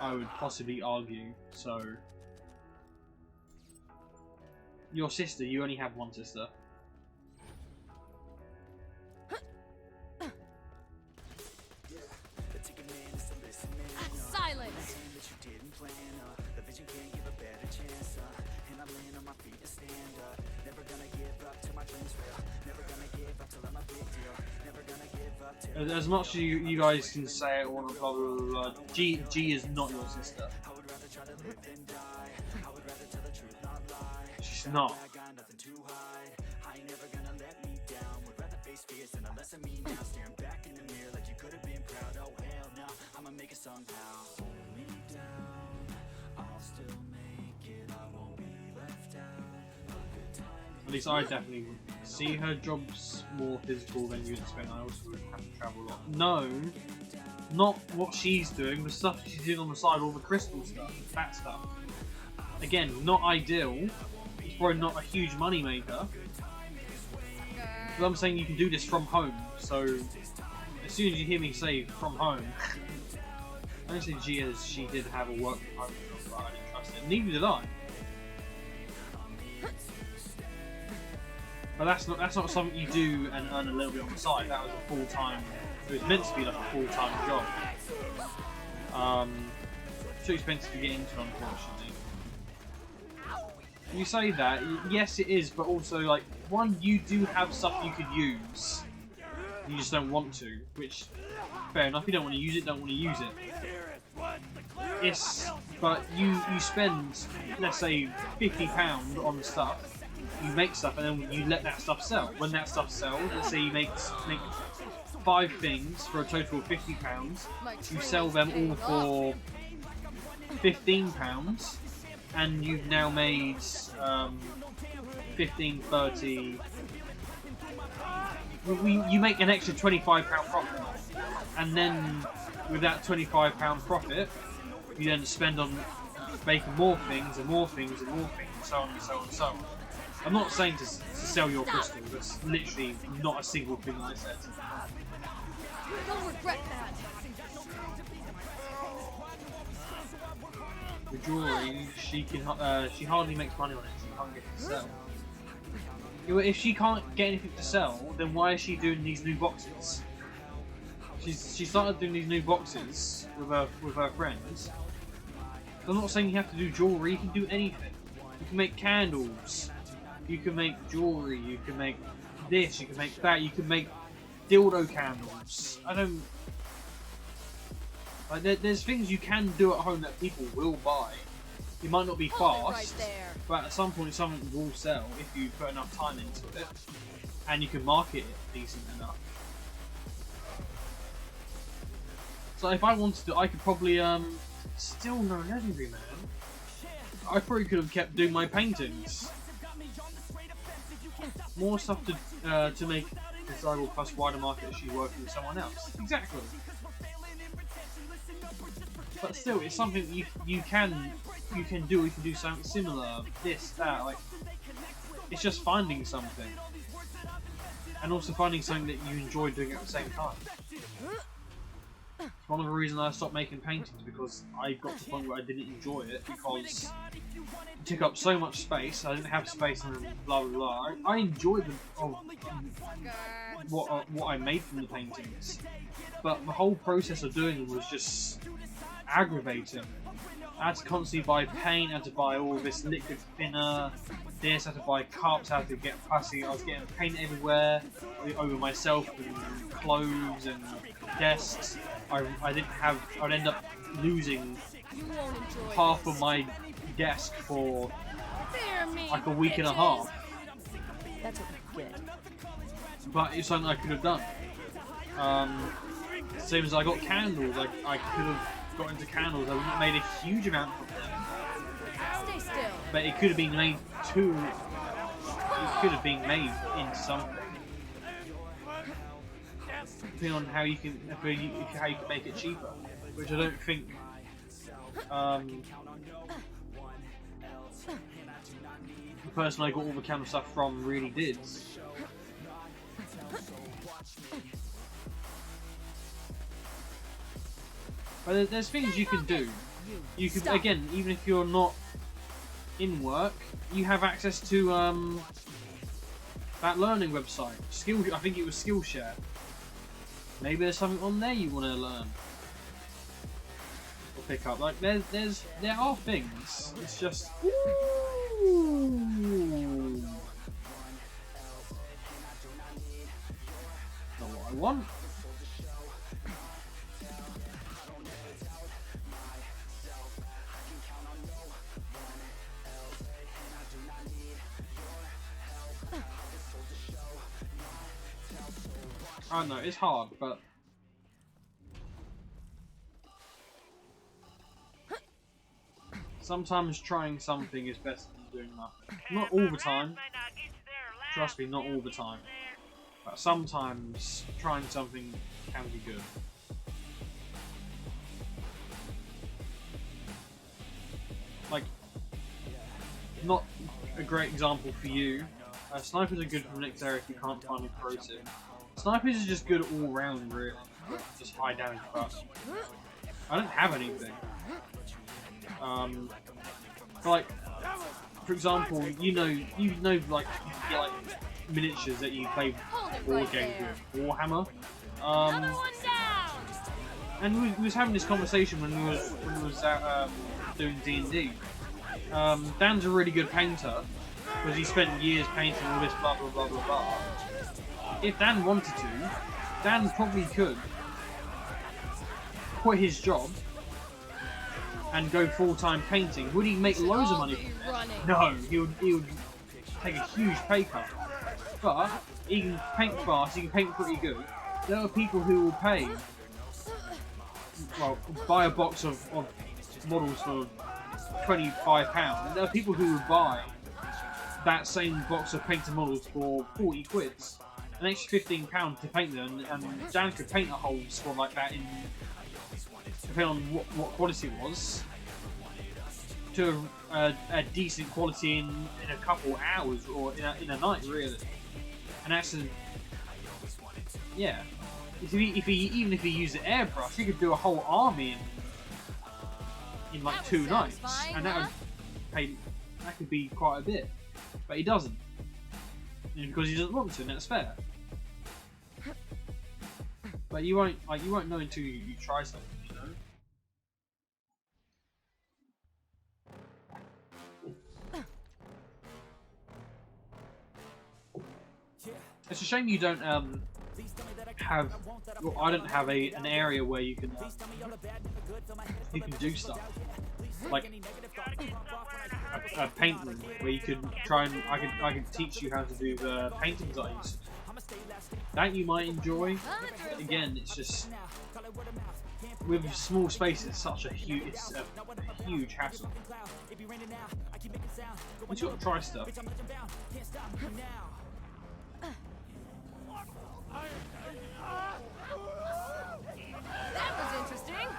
I would possibly argue, so your sister, you only have one sister. Silence! As much as you guys can say it or blah blah blah, blah, G is not your sister. She's not. At least I definitely would see her job's more physical than you'd expect. I also would have to travel a lot. No, not what she's doing, the stuff she's doing on the side, all the crystal stuff, that stuff. Again, not ideal. It's probably not a huge money maker. But I'm saying you can do this from home, so as soon as you hear me say from home, I don't say she did have a work from home job, but I didn't trust it. Neither did I. But that's not something you do and earn a little bit on the side. That was a full-time. It was meant to be like a full-time job. Too expensive to get into, unfortunately. You say that, yes, it is, but also like one, you do have stuff you could use. You just don't want to, which fair enough. You don't want to use it. Don't want to use it. But you spend, let's say, £50 on stuff. You make stuff and then you let that stuff sell. When that stuff sells, let's say you make 5 things for a total of £50. You sell them all for £15, and you've now made 15, 30. You make an extra £25 profit, and then with that £25 profit, you then spend on making more things and more things and more things, and so on and so on and so on. I'm not saying to sell your crystal, that's literally not a single thing I said. You'll regret that. The jewelry, she hardly makes money on it, she can't get it to sell. If she can't get anything to sell, then why is she doing these new boxes? She started doing these new boxes with her friends. I'm not saying you have to do jewelry, you can do anything. You can make candles. You can make jewelry, you can make this, you can make that, you can make dildo candles. I don't... Like, there's things you can do at home that people will buy. It might not be fast, but at some point something will sell if you put enough time into it. And you can market it decent enough. So if I wanted to, I could probably, still no legendary, man. I probably could have kept doing my paintings. More stuff to make desirable plus wider market as she working with someone else. Exactly. But still, it's something you can do. You can do something similar. This, that. Like, it's just finding something, and also finding something that you enjoy doing at the same time. One of the reasons I stopped making paintings because I got to the point where I didn't enjoy it because it took up so much space. I didn't have space and blah blah blah. I enjoyed what I made from the paintings, but the whole process of doing them was just aggravating. I had to constantly buy paint, I had to buy all this liquid thinner, this, I had to buy cups, I had to get plastic, I was getting paint everywhere, over myself and clothes and desks. I'd end up losing half of my desk for like a week and a half. That's what you get. But it's something I could have done. Same as I got candles, I could have got into candles, I wouldn't have made a huge amount of them. Stay still. But it could have been made into something. Depending on how you can make it cheaper, which I don't think the person I got all the camera stuff from really did. But there's things you can do. You could, again, even if you're not in work, you have access to that learning website. I think it was Skillshare. Maybe there's something on there you want to learn or pick up. Like there are things. It's just ooh, not what I want. I know, it's hard, but sometimes trying something is better than doing nothing. Not all the time. Trust me, not all the time. But sometimes trying something can be good. Like, not a great example for you. Snipers are good for the next area if you can't find a corrosive. Snipers is just good all round, really. Just high damage, but I don't have anything. Like, for example, you know, like you get like miniatures that you play board games with, Warhammer. And we was having this conversation when we was out, doing D&D. Dan's a really good painter because he spent years painting all this blah blah blah blah blah. If Dan wanted to, Dan probably could quit his job and go full-time painting. Would he make loads of money from it? No, he would take a huge pay cut. But he can paint fast, he can paint pretty good. There are people who will pay, well, buy a box of models for £25. There are people who will buy that same box of painted models for 40 quids. An extra £15 to paint them, and Dan could paint a whole squad like that in, depending on what quality it was, to a decent quality in a couple hours or in a night, really. And actually, yeah, even if he used an airbrush, he could do a whole army in like 2 nights, and that could be quite a bit, but he doesn't, because he doesn't want to, and that's fair. But you won't know until you try something, you know. It's a shame you don't have. Well, I don't have an area where you can do stuff like a paint room where you could try and I could teach you how to do the paintings I used. That you might enjoy. But again, it's just with small spaces, such a huge hassle. You just got to try stuff. That was interesting.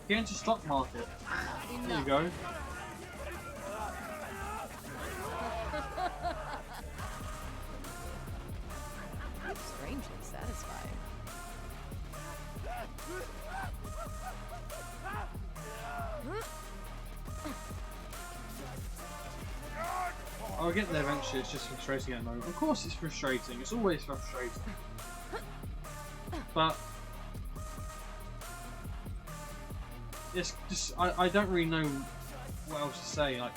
Get into stock market. There you go. Strangely satisfying. I'll get there eventually, it's just frustrating at the moment. Of course it's frustrating, it's always frustrating. But it's just, I don't really know what else to say. Like,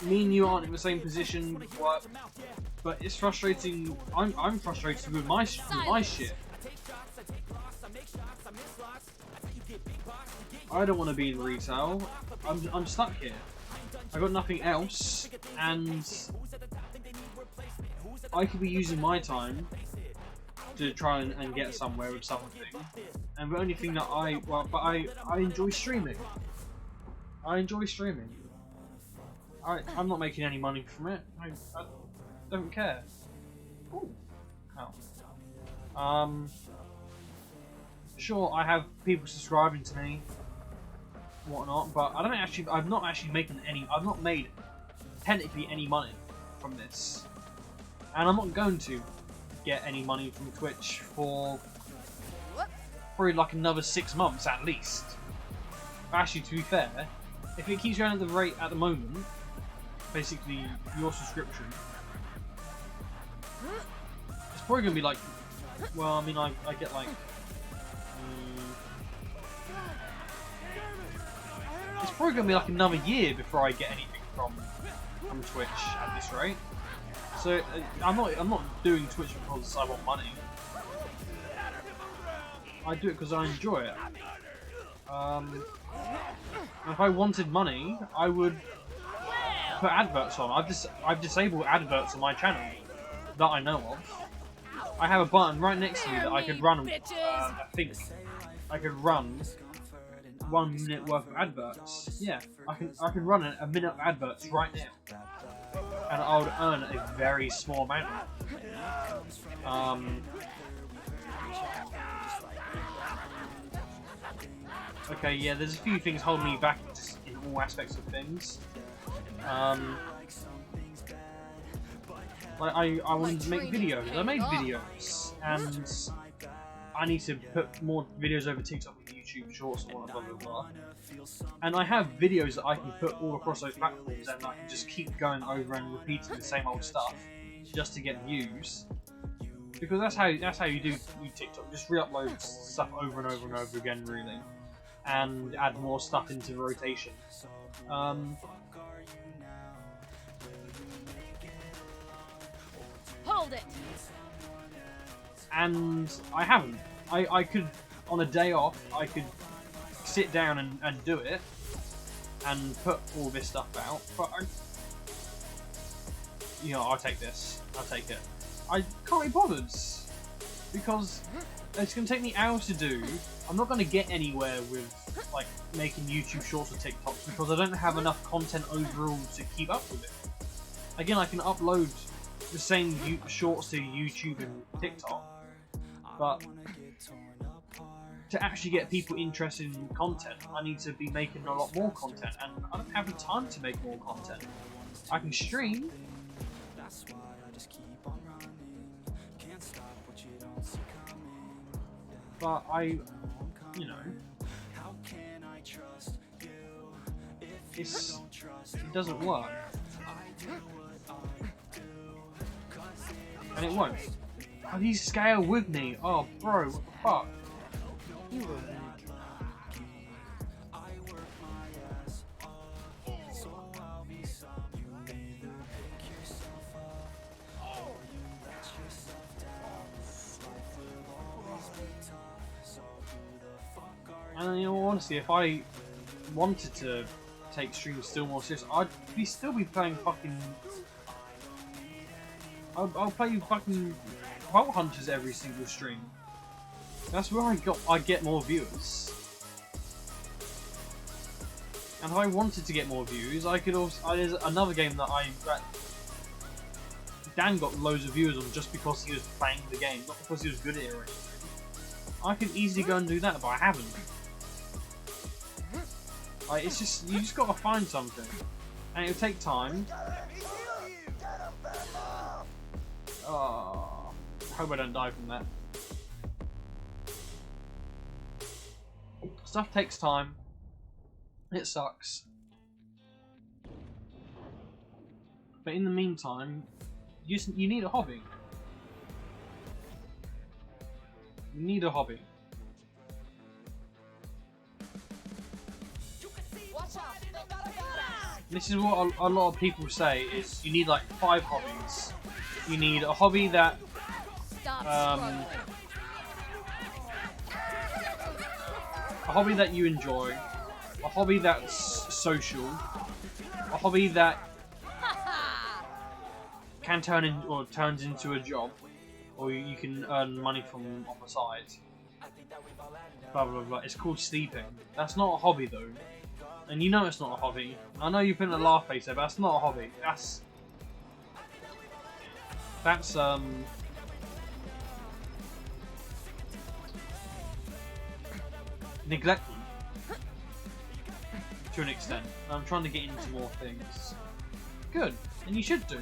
me and you aren't in the same position with work, but it's frustrating. I'm frustrated with my shit. I don't want to be in retail. I'm stuck here. I got nothing else, and I could be using my time to try and get somewhere with something. And the only thing that I enjoy streaming. I enjoy streaming. I'm not making any money from it. I don't care. Ooh. Ow. Sure, I have people subscribing to me, whatnot, but I've not made technically any money. from this, and I'm not going to get any money from Twitch for probably like another 6 months at least. Actually, to be fair, if it keeps going at the rate at the moment, basically your subscription, it's probably going to be like, well, I mean, I get like, it's probably going to be like another year before I get anything from Twitch at this rate. So I'm not doing Twitch because I want money. I do it because I enjoy it. If I wanted money, I would put adverts on. I've disabled adverts on my channel that I know of. I have a button right next to me that I could run. I think I could run 1 minute worth of adverts. Yeah, I can run a minute of adverts right now, and I would earn a very small amount. Okay, yeah, there's a few things holding me back in all aspects of things. Like I wanted to make videos. I made videos, and I need to put more videos over TikTok and YouTube Shorts and blah blah blah. And I have videos that I can put all across those platforms, and I can just keep going over and repeating the same old stuff just to get views. Because that's how you do TikTok. Just re-upload stuff over and over and over again, really, and add more stuff into the rotation. Hold it. And I haven't. I could, on a day off, I could sit down and do it and put all this stuff out. But I'll take this. I'll take it. I can't be bothered because it's going to take me hours to do. I'm not going to get anywhere with like making YouTube Shorts or TikToks because I don't have enough content overall to keep up with it. Again, I can upload the same shorts to YouTube and TikTok, but to actually get people interested in content, I need to be making a lot more content, and I don't have the time to make more content. I can stream, but it doesn't work. And it won't. Oh, he's scale with me. Oh, bro, what the fuck? And honestly, if I wanted to take streams still more serious, I'd still be playing fucking. I'll play fucking Vault Hunters every single stream. That's where I get more viewers. And if I wanted to get more views, I could also. There's another game that Dan got loads of viewers on just because he was playing the game, not because he was good at it or anything. I could easily go and do that, but I haven't. Like, it's just you just gotta find something, and it'll take time. Oh, I hope I don't die from that. Stuff takes time. It sucks. But in the meantime, you need a hobby. You need a hobby. This is what a lot of people say, is you need like 5 hobbies. You need a hobby that you enjoy, a hobby that's social, a hobby that can turns into a job, or you can earn money from on the side. Blah blah blah. It's called sleeping. That's not a hobby though. And you know it's not a hobby. I know you've been a laugh face there, but that's not a hobby. That's neglectful to an extent. I'm trying to get into more things. Good, and you should do.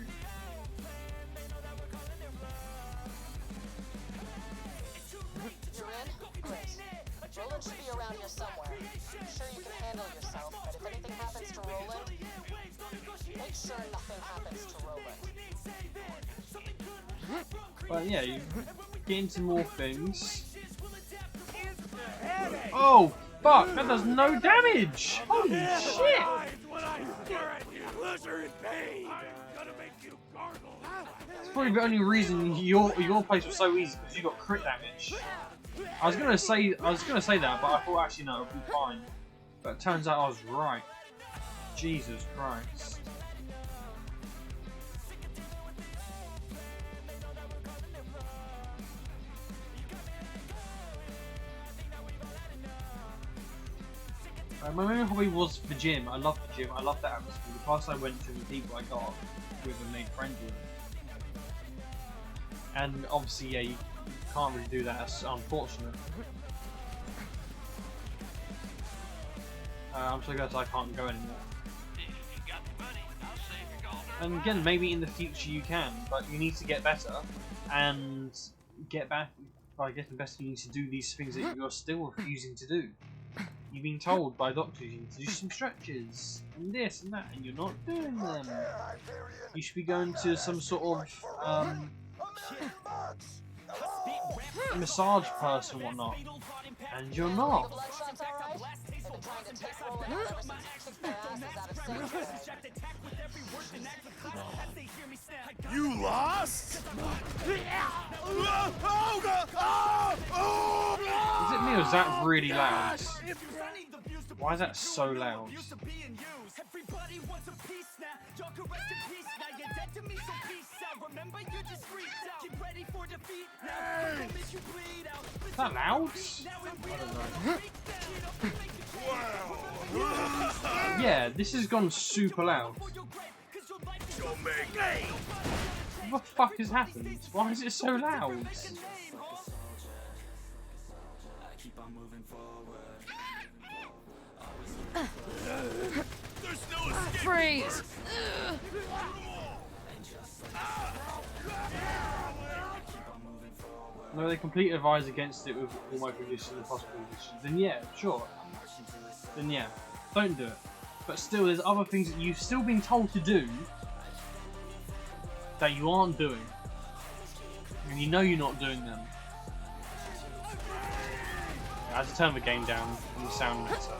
Roland should be around here somewhere. I'm sure you can handle yourself, but if anything happens to Roland, make sure nothing happens to Roland. But yeah, you get into more things. Oh, fuck, that does no damage! Holy shit! That's probably the only reason your place was so easy, because you got crit damage. I was gonna say that, but I thought actually no, it'll be fine. But it turns out I was right. Jesus Christ. My main hobby was the gym. I loved the gym. I loved that atmosphere. The class I went to, the people I got with and made friends with. And obviously, yeah, you can't really do that. That's unfortunate. I'm so glad I can't go anymore. And again, maybe in the future you can, but you need to get better and get back. By getting better, you need to do these things that you're still refusing to do. You've been told by doctors you need to do some stretches and this and that, and you're not doing them. You should be going to some sort of massage person or whatnot, and you're not. Bloodshot's alright? They've been trying to take Roland ever since he kicked their asses out of sanctuary. You lost? Is it me or is that really loud? Why is that so loud? Everybody wants a piece now. Y'all can rest in peace now. You're dead to me, so peace out. Remember, you just freaked out. Get ready for defeat now. Make you bleed out. Is that loud? I don't know. Yeah, this has gone super loud. What the fuck has happened? Why is it so loud? Freeze! No, they completely advise against it with all my conditions and possible conditions. Then yeah, sure. Then yeah, don't do it. But still, there's other things that you've still been told to do that you aren't doing. And you know you're not doing them. I had to turn the game down and the sound mixer.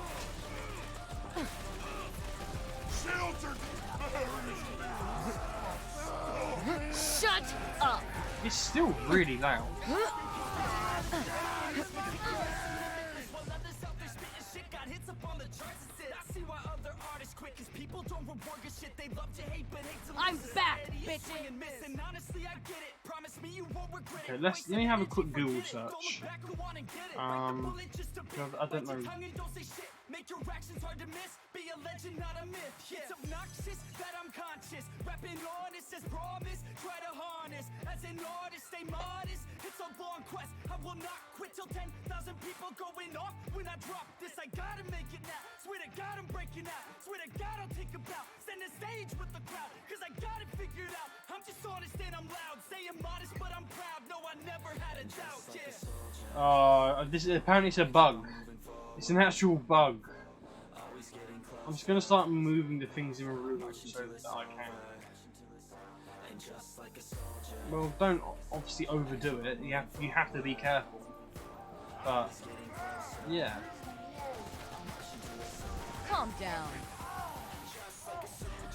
Shut up! It's still really loud. I'm back, bitch! Okay, let me have a quick Google search. I don't know. Make your actions hard to miss. Be a legend, not a myth. It's obnoxious that I'm conscious. Rapping honest as promise. Try to harness. As an artist, stay modest. It's a long quest. I will not quit till 10,000 people going off. When I drop this, I gotta make it now. Swear to God, I'm breaking out. Swear to God, I'll take a bow. Stand the stage with the crowd. Cause I got it figured out. I'm just honest and I'm loud. Saying modest, but I'm proud. No, I never had a doubt. Yeah. This apparently it's a bug. It's an actual bug. I'm just gonna start moving the things in the room so that I can. Well, don't obviously overdo it. You have to be careful. But yeah. Calm down.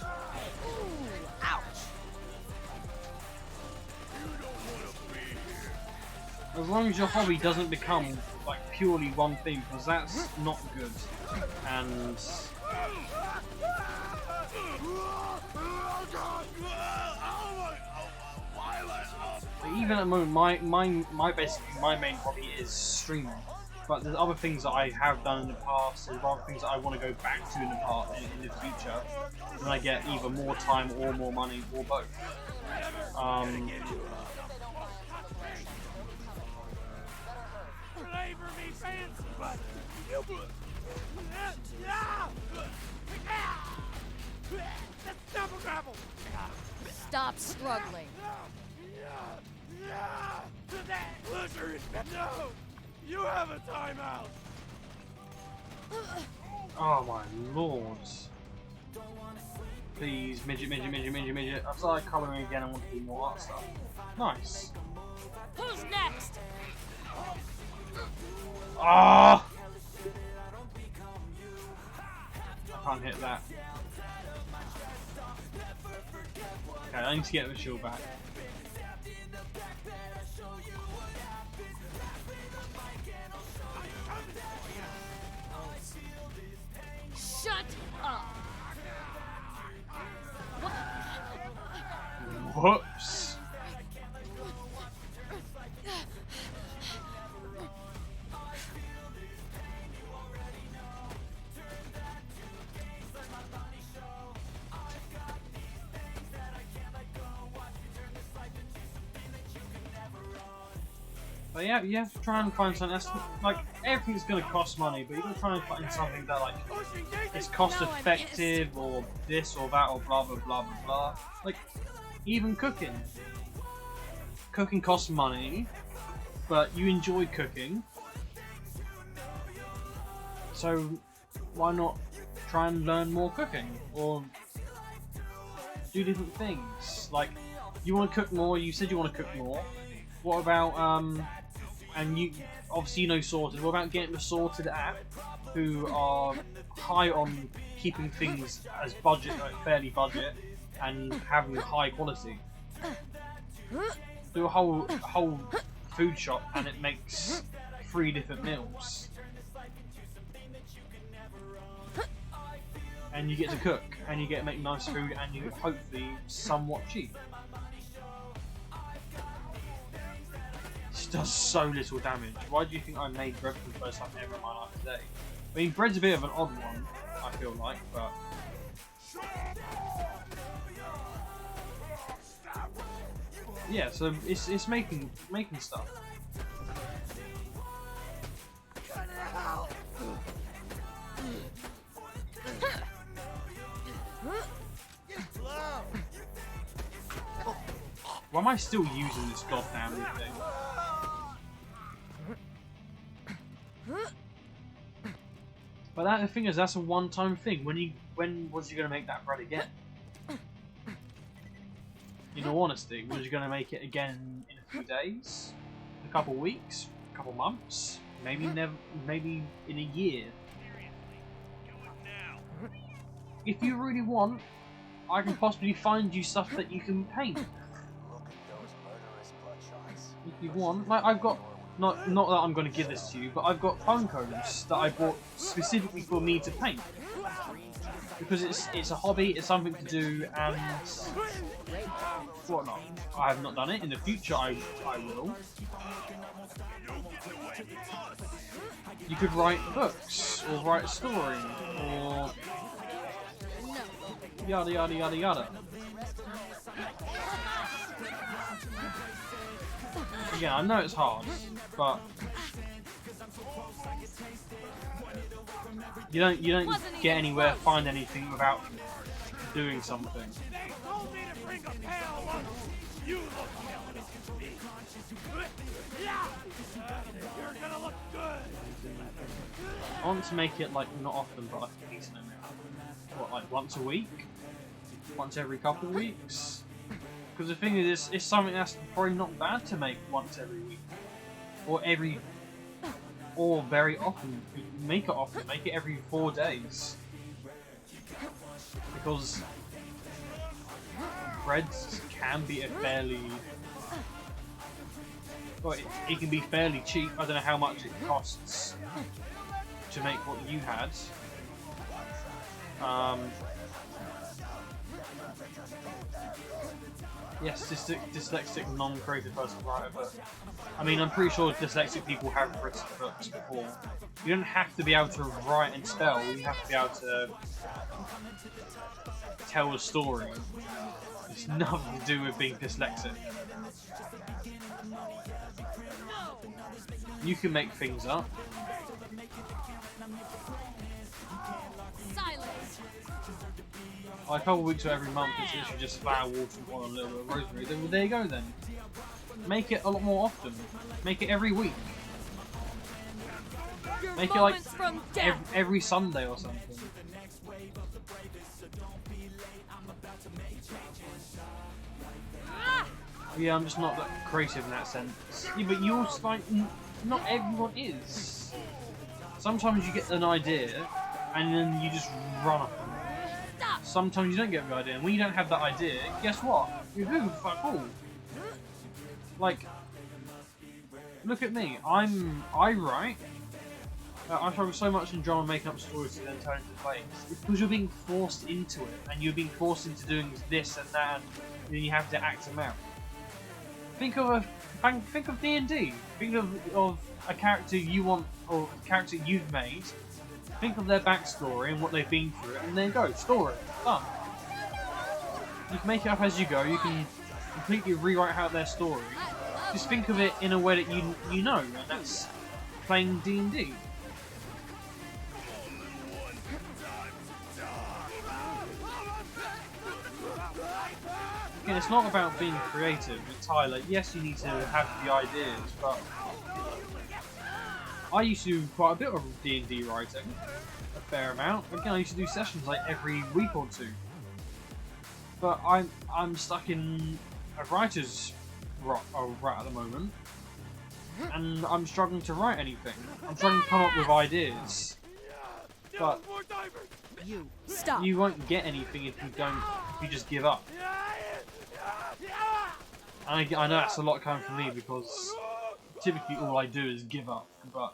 Ooh, ouch! As long as your hobby doesn't become like purely one thing, because that's not good. And even at the moment, my main hobby is streaming. But there's other things that I have done in the past, and other things that I want to go back to in the future, when I get either more time or more money or both. Stop struggling. No! You have a timeout! Oh my lord. Please, midget, midget, midget, midget, midget. I started colouring again, I want to do more art stuff. Nice. Who's next? Ah! I can't hit that. Okay, I need to get the shield back. Shut up. Whoops. But yeah, you have to try and find something that's like everything's gonna cost money, but you gotta try and find something that like is cost effective or this or that or blah blah blah blah blah. Like even cooking. Cooking costs money, but you enjoy cooking. So why not try and learn more cooking or do different things? Like you want to cook more, you said you want to cook more. What about and you obviously you know Sorted. What about getting the Sorted app, who are high on keeping things as budget, like fairly budget, and having high quality? Do a whole food shop, and it makes 3 different meals, and you get to cook, and you get to make nice food, and you hopefully somewhat cheap. This does so little damage. Why do you think I made bread for the first time ever in my life today? I mean, bread's a bit of an odd one, I feel like, but yeah. So it's making stuff. Why am I still using this goddamn thing? But that the thing is, that's a one-time thing. When was you gonna make that bread again? In all honesty, was you gonna make it again in a few days, a couple weeks, a couple months, maybe never, maybe in a year? If you really want, I can possibly find you stuff that you can paint. If you want, like I've got. Not that I'm going to give this to you, but I've got phone codes that I bought specifically for me to paint. Because it's a hobby, it's something to do, and whatnot. I have not done it. In the future, I will. You could write books, or write a story, or yada yada yada yada. Again, I know it's hard, but you don't get anywhere, find anything without doing something. I want to make it like not often, but like a decent amount. What, like once a week? Once every couple of weeks? Because the thing is, it's something that's probably not bad to make once every week, or very often. Make it often. Make it every 4 days, because breads can be a fairly, well, it can be fairly cheap. I don't know how much it costs to make what you had. Yes, dyslexic, non-creative person writer, but I mean, I'm pretty sure dyslexic people have written books before. You don't have to be able to write and spell, you have to be able to tell a story. It's nothing to do with being dyslexic. You can make things up. Like a couple of weeks or every month, it's literally just flour, water, and oil, and a little bit of rosemary. Then, well, there you go then. Make it a lot more often. Make it every week. Your Make it like moments from death. every Sunday or something. Ah! Yeah, I'm just not that creative in that sense. Yeah, but you also like not everyone is. Sometimes you get an idea and then you just run up. Stop! Sometimes you don't get the idea, and when you don't have that idea, guess what? You're doing fuck all. Like, look at me. I write. I struggle so much in drama making up stories to then turn into plays. It's because you're being forced into it, and you're being forced into doing this and that, and then you have to act them out. Think of D&D. Think of a character you want, or a character you've made. Think of their backstory and what they've been through, and then go story done. You can make it up as you go. You can completely rewrite out their story. Just think of it in a way that you know, and that's playing D&D. Again, it's not about being creative entirely. Yes, you need to have the ideas, but I used to do quite a bit of D&D writing, a fair amount. Again, I used to do sessions like every week or two. But I'm stuck in a writer's rut at the moment, and I'm struggling to write anything. I'm trying to come up with ideas, but Stop. you won't get anything if you just give up. And I know that's a lot coming from me because typically all I do is give up, but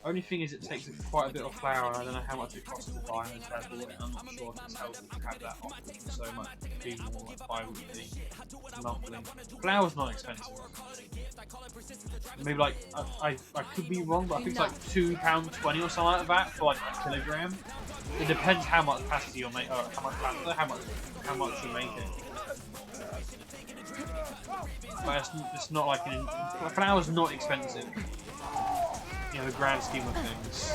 only thing is it takes quite a bit of flour, and I don't know how much it costs to buy and I'm not sure if it's helpful to have that option so much, be more like bi-weekly, monthly. Flour's not expensive. Maybe like, I could be wrong, but I think it's like £2.20 or something like that for like a kilogram. It depends how much pasta you make, or how much you make it. But it's not like flour's not expensive. You know, the grand scheme of things.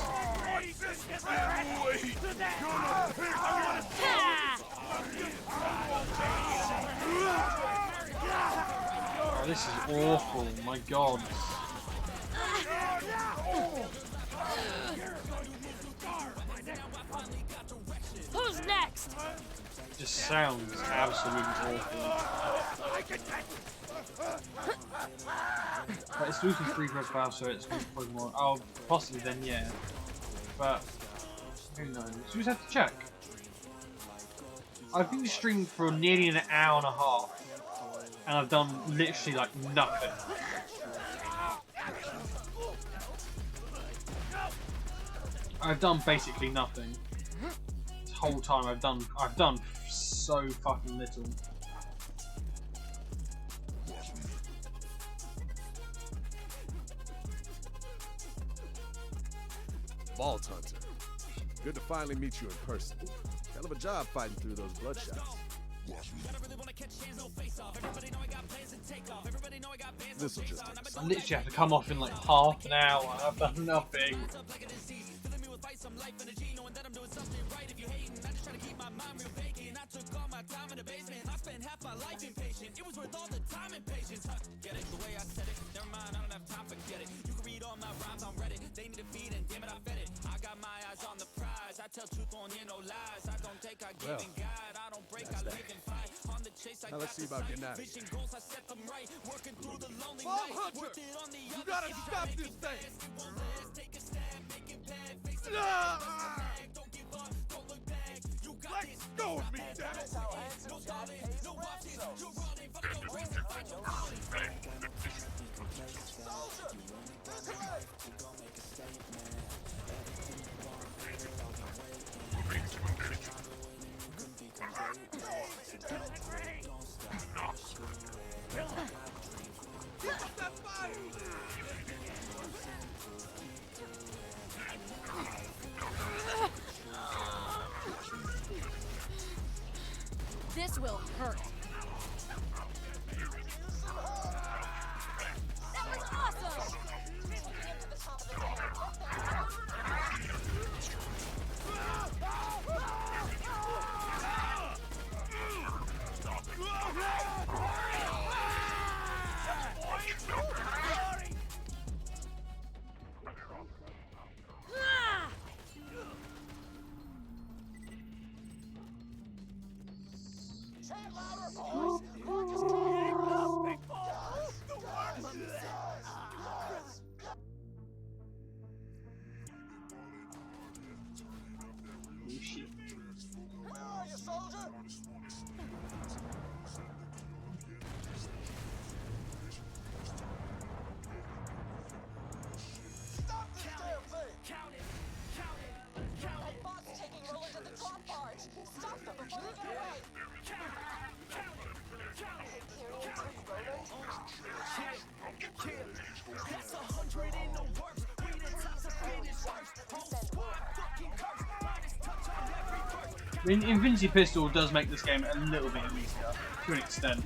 Oh, this is awful, my god. Who's next? It just sounds absolutely awful. But it's losing 3 press valve, so it's probably more. Oh, possibly then, yeah. But who knows? We just have to check. I've been streaming for nearly an hour and a half, and I've done literally like nothing. I've done basically nothing. This whole time I've done so fucking little. Vault Hunter. Good to finally meet you in person. Hell of a job fighting through those bloodshots. This'll just take a I literally have to come off in like half an hour. I've done nothing. Well, that's that. Now let's see about getting out of here. Vault Hunter! You gotta stop this thing! Let go of me, damn it! This will hurt. That was awesome! Get to the top of the Chant louder, boys! Work is taking up! Oh shit. Where are you, soldier? Stop this damn thing! That bot's taking Roland to the top part. Stop them before they get away. Hyperion took Roland? That's 100 in the works. We the top to finish first. Whole squad fucking cursed. Minus touch on every verse. I mean, Infinity Pistol does make this game a little bit easier to an extent.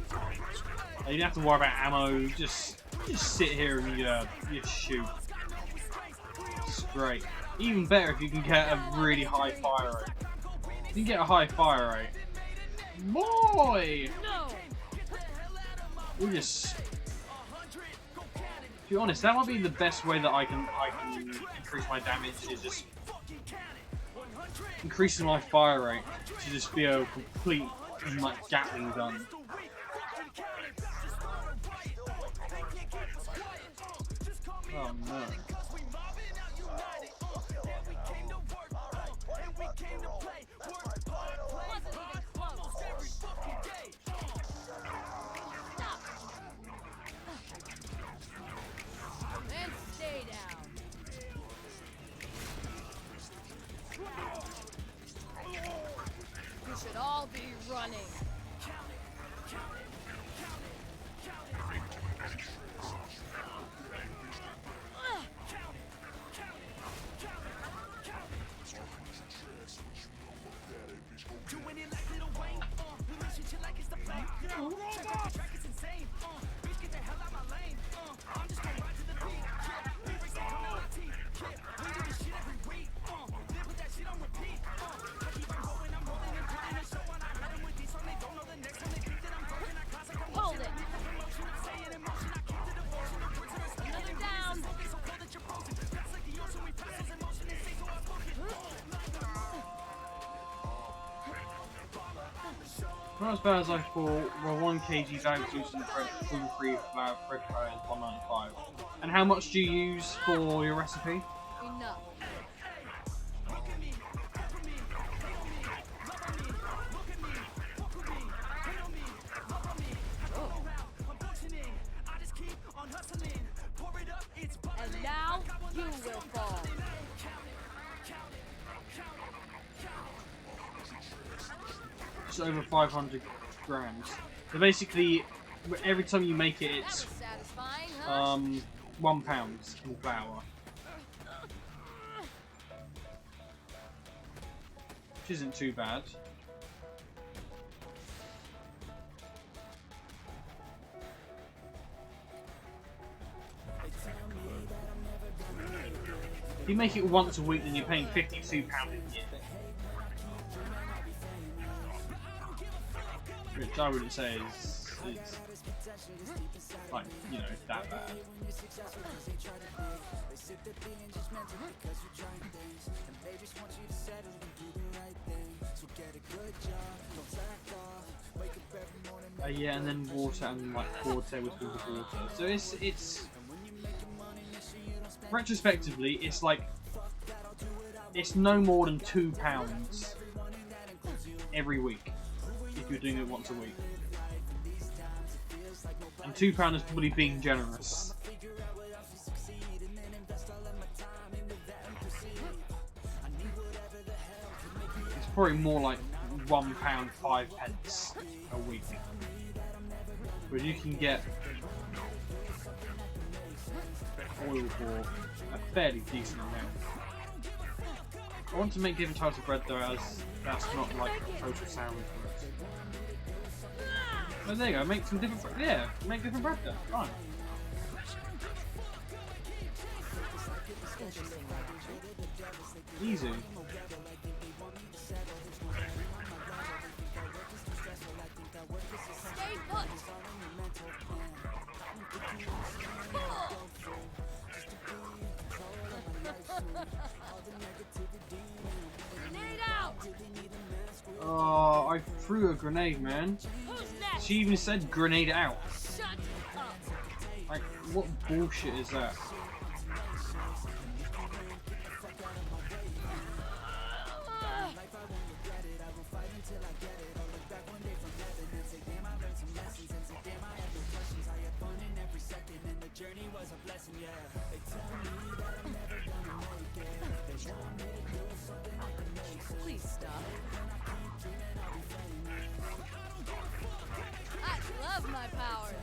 You don't have to worry about ammo. Just sit here and you shoot. It's great. Even better if you can get a really high fire rate. If you can get a high fire rate, boy! No! We just. To be honest, that might be the best way that I can increase my damage. Is just increasing my fire rate to just be a complete like Gatling gun. Oh no. And stay down. You should all be running. Doing it like Lil Wayne. We mission shit like it's the flame. Check out the track, it's insane. Bitch, get the hell out my lane. I'm just gonna ride to the beat. Yeah, lyrics that come out of teeth. Yeah, we do this shit every week. Live with that shit on repeat. I keep on going, I'm rolling and putting a show on. I hit 'em with these songs, they don't know the next one. They think that I'm broken. I cause like Hold it. emotion. I'm staying in motion. I keep the devotion. I'm putting the stay Another down. so cold that you're frozen. That's like the ocean. We pass this emotion and say so outspoken. Not as bad as I thought. Well, 1 kg bag juice and gluten-free flour bread fry is $1.95. And how much do you use for your recipe? Enough. And now you will fall. Just over 500 grams. So basically, every time you make it, That it's was satisfying, huh? £1 in flour. Which isn't too bad. If you make it once a week, then you're paying £52 a year. Which I wouldn't say is like, you know, that bad. Yeah, and then water and like 4 tablespoons of water. So it's retrospectively, it's like it's no more than £2 every week if you're doing it once a week. And £2 is probably being generous. It's probably more like £1 5p a week. But you can get oil for a fairly decent amount. I want to make different types of bread though, as that's not like a total sandwich. Oh, there you go. Make some different bread. Yeah, make different bread then. Fine. Easy. Stay put. Grenade out. Oh, I threw a grenade, man. Who's next? She even said grenade out. Shut up. Like, what bullshit is that? Please stop. I love my powers.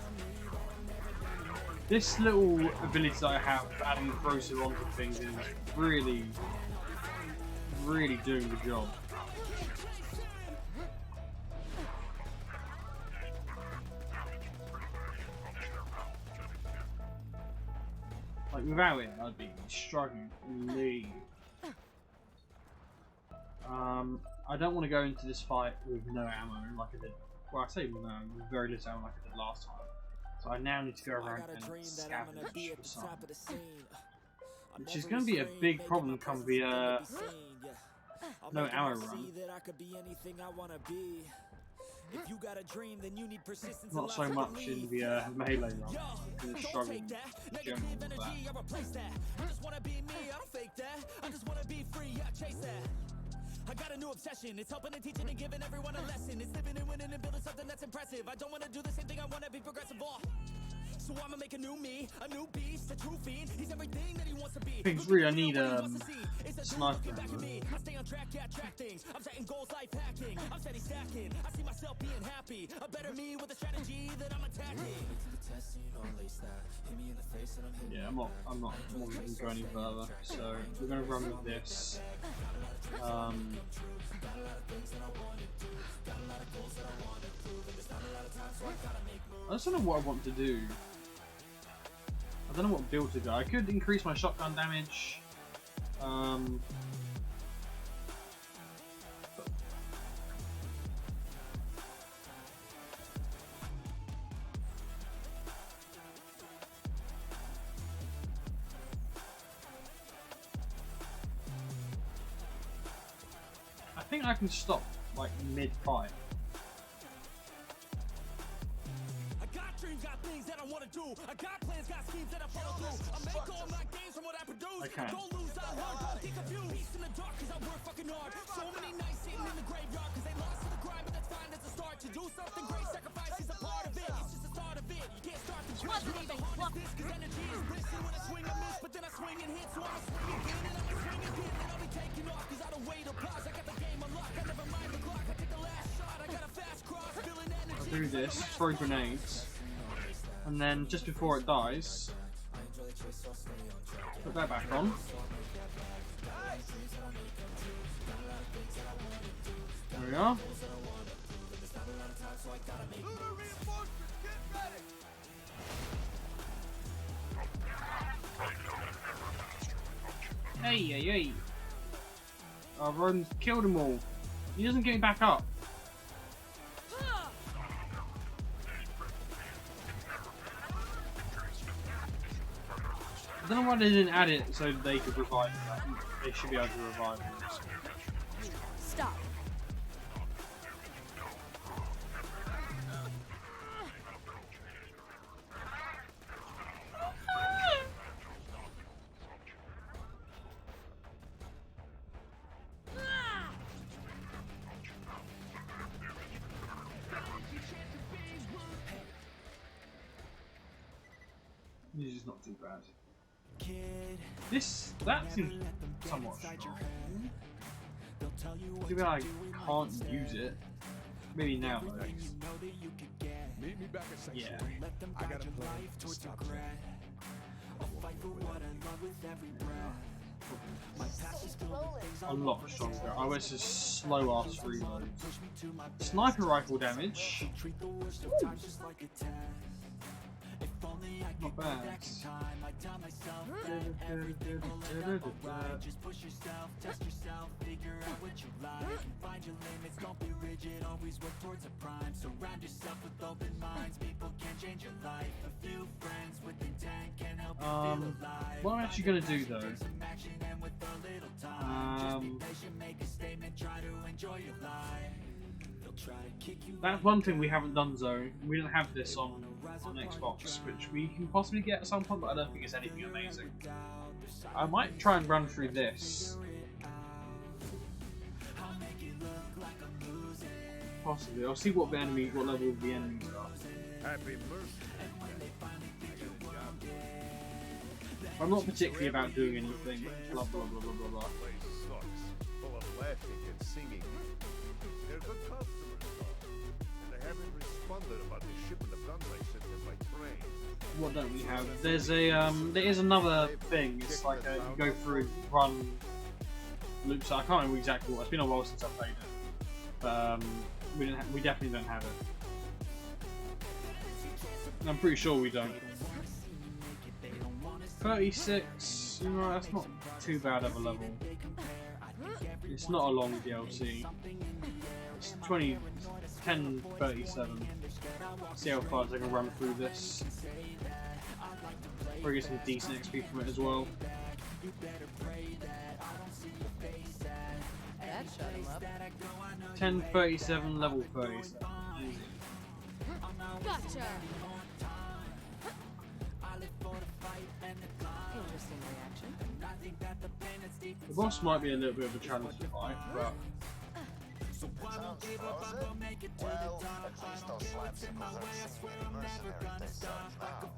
This little ability that I have, adding corrosive onto things, is really, really doing the job. Like, without it, I'd be struggling to leave. I don't want to go into this fight with no ammo like I did. Well, I say no, with very little ammo like I did last time. So I now need to go around and scavenge for some. Which is going to be a big problem come the no ammo run. Not so much in the melee run. I'm struggling in general with that. I got a new obsession. It's helping and teaching and giving everyone a lesson. It's living and winning and building something that's impressive. I don't want to do the same thing. I want to be progressive. So I'ma make a new me, a new beast, a true fiend. He's everything that he wants to be. Things really I need sniper. I stay on track, yeah, track things. I'm setting goals, life hacking. I'm steady stacking. I see myself being happy. A better me with a strategy that I'm attacking. Yeah, I'm not going to go any further. So we're going to run with this. I just don't know what I want to do. I don't know what build to go. I could increase my shotgun damage. I think I can stop like mid-fight. Got things that I want to do. I got plans, got schemes that I follow through. I make all my games from what I produce. Okay. Don't lose, I learn. Don't get confused. Peace in the dark, cause I work fucking hard. So many nights sitting in the graveyard, cause they lost to the grind, but that's fine, that's a start. To do something great, sacrifice is a part of it. It's just the start of it. You can't start the quest. You need to harness this, cause energy is blitzing. When I swing, I miss, but then I swing and hit. So I'ma swing again, and I'ma swing again. And I'll be taking off, cause I don't wait applause. I got the game unlocked, I never mind the clock. I take the last shot, I got a fast cross, feeling energy. I'll do this, throw grenades. And then just before it dies, put that back on. There we are. Hey, hey, hey. Ron killed them all. He doesn't get me back up. I don't know why they didn't add it so they could revive them. They should be able to revive them. Stop. This is not too bad. That seems somewhat strong. Too bad I can't use it. Maybe now though. Meet me back at section. Yeah. I got a plan to stop them. A lot stronger. I was just slow ass reloads. Sniper rifle damage. Not bad. Just push yourself, test yourself, figure out what you like. Find your limits, don't be rigid, always work towards a prime. Surround yourself with open minds, people can change your life. A few friends with intent can help you feel alive. What I'm actually going to do though, Some action and with a little time. Just be patient, make a statement, try to enjoy your life. That's one thing we haven't done, though. We don't have this on Xbox, which we can possibly get at some point, but I don't think it's anything amazing. I might try and run through this. Possibly. I'll see what level the enemies are. Happy birthday. I'm not particularly about doing anything. Blah blah blah blah blah blah. Place sucks. Full of laughing and singing. They're good customers, though. And they haven't responded about the shipment of gun races in my train. What don't we have? There's a there is another thing. It's like you go through and run loops. I can't remember exactly what. It's been a while since I played it, but we definitely don't have it. I'm pretty sure we don't. 36. You know, that's not too bad of a level. It's not a long DLC. It's 10:37. See how fast I can run through this. Probably get some decent XP from it as well. That shut him up. 10:37, level 37. Easy. Gotcha. Interesting reaction. The boss might be a little bit of a challenge to fight, but Sounds frozen? Well, at least those slapsicks aren't singing mercenary they suck now.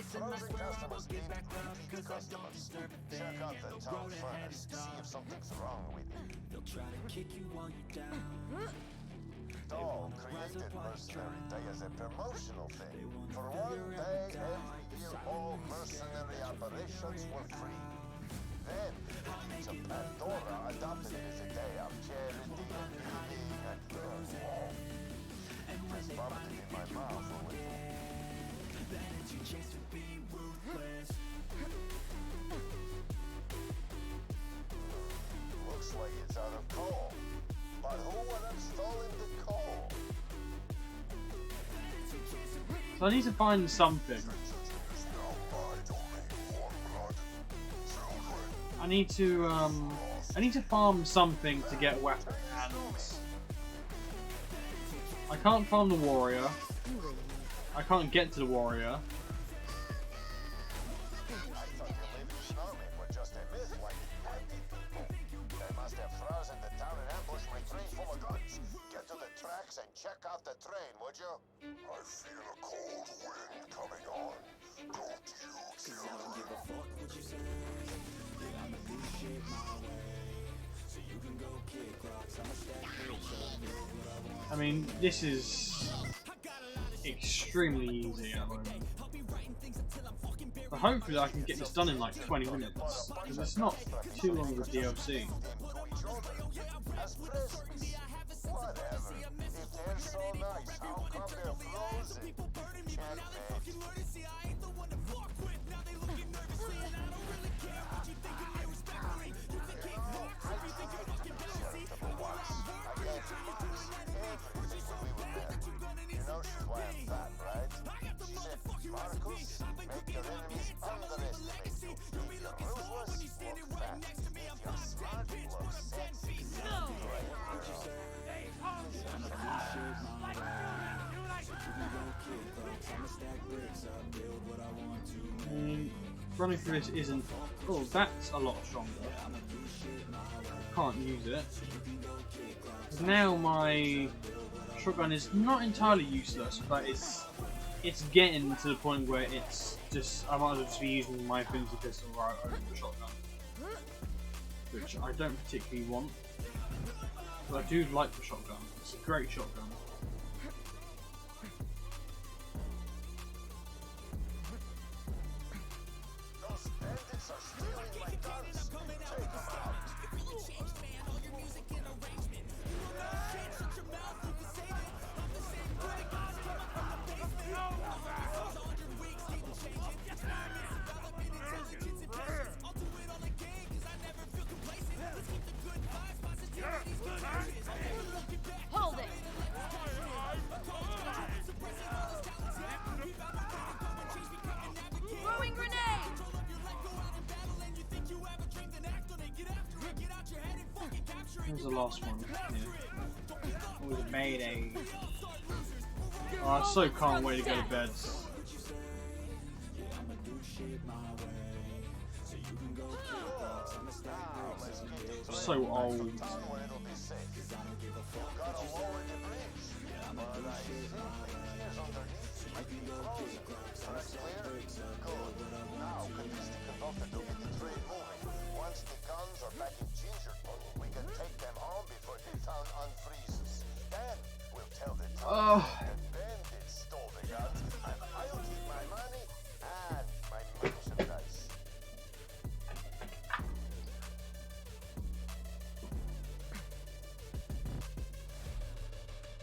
Still, frozen customers ain't repeat customers. Check out the town furnace, see if something's wrong with it. They'll try to kick you while you're down. Dole created Mercenary Day as a promotional thing. For one day every year, all mercenary operations were free. Then, the Deeds of Pandora adopted it as a day of charity and giving and love. Just vomited in my mouth a little. Looks like it's out of coal. But who would have stolen the coal? so I need to find something. I need to farm something to get a weapon, and I can't farm the warrior. I can't get to the warrior. I thought the living snowmen were just a myth like happy people. They must have frozen the town and ambushed my train full of guns. Get to the tracks and check out the train, would you? I feel a cold wind coming on. Don't you, children? I mean, this is extremely easy at the moment. But hopefully I can get this done in like 20 minutes, because it's not too long of a DLC. As presents. Whatever. If they're so nice, how come they're frozen? You know she's why I'm fat, right? She said, Marcus, make your enemies underestimate you. If you're ruthless, look fat. If you're smart, look sexy. Running through this isn't... Oh, that's a lot stronger. Can't use it. Now my shotgun is not entirely useless, but it's getting to the point where it's just... I might as well just be using my Infinity Pistol right over the shotgun. Which I don't particularly want. But I do like the shotgun. It's a great shotgun. Those bandits are stealing my guns. Take them out. Hold it! Throwing grenade! Here's the last one. Yeah. It was a Mayday. Oh, I so can't wait to go to bed. So old. Somewhere it'll be safe. Gotta lower the bridge. But I think the gears underneath might be frozen. First clear? Good. Now, convince the conductor to get the train moving. Once the guns are back in Gingerton, we can take them home before the town unfreezes. Then we'll tell the town that bandits stole the guns, and I'll keep my money and my merchandise.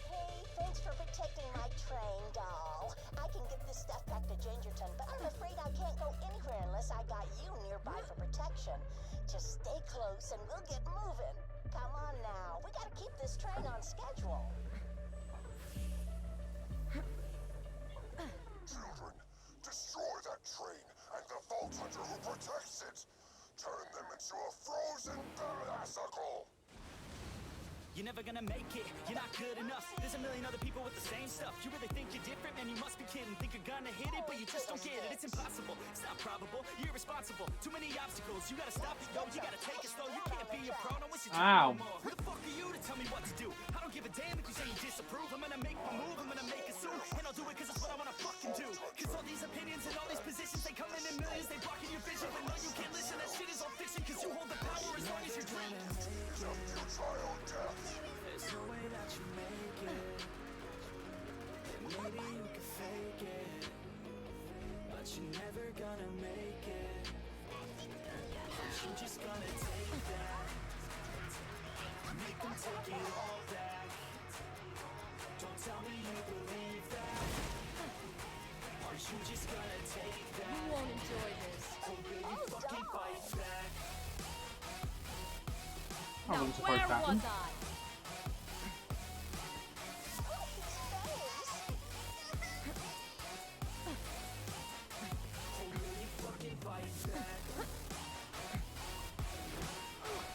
Hey, thanks for protecting my train, doll. I can get this stuff back to Gingerton, but I'm afraid I can't go anywhere unless I got you nearby for protection. Just stay close and we'll get moving. Come on now, we gotta keep this train on schedule. Children, destroy that train and the Vault Hunter who protects it. Turn them into a frozen icicle. You're never gonna make it, you're not good enough. There's a million other people with the same stuff. You really think you're different, man, you must be kidding. Think you're gonna hit it, but you just don't get it. It's impossible, it's not probable, you're irresponsible. Too many obstacles, you gotta stop it, yo. You gotta take it slow, you can't be a pro, don't waste your time no more. Who the fuck are you to tell me what to do? I don't give a damn if you say you disapprove. I'm gonna make my move, I'm gonna make it soon. And I'll do it cause it's what I wanna fucking do. Cause all these opinions and all these positions, they come in millions, they blocking your vision. But no, you can't listen, that shit is all fiction. Cause you hold the power as long as you're dreaming. There's no way that you make it. Maybe you can fake it, but you're never gonna make it. You're just gonna take that, make them take it all back. Don't tell me you believe that. Are you just gonna take that? You won't enjoy this. Or will you fucking fight back? I Now, wasn't where supposed to happen. was I?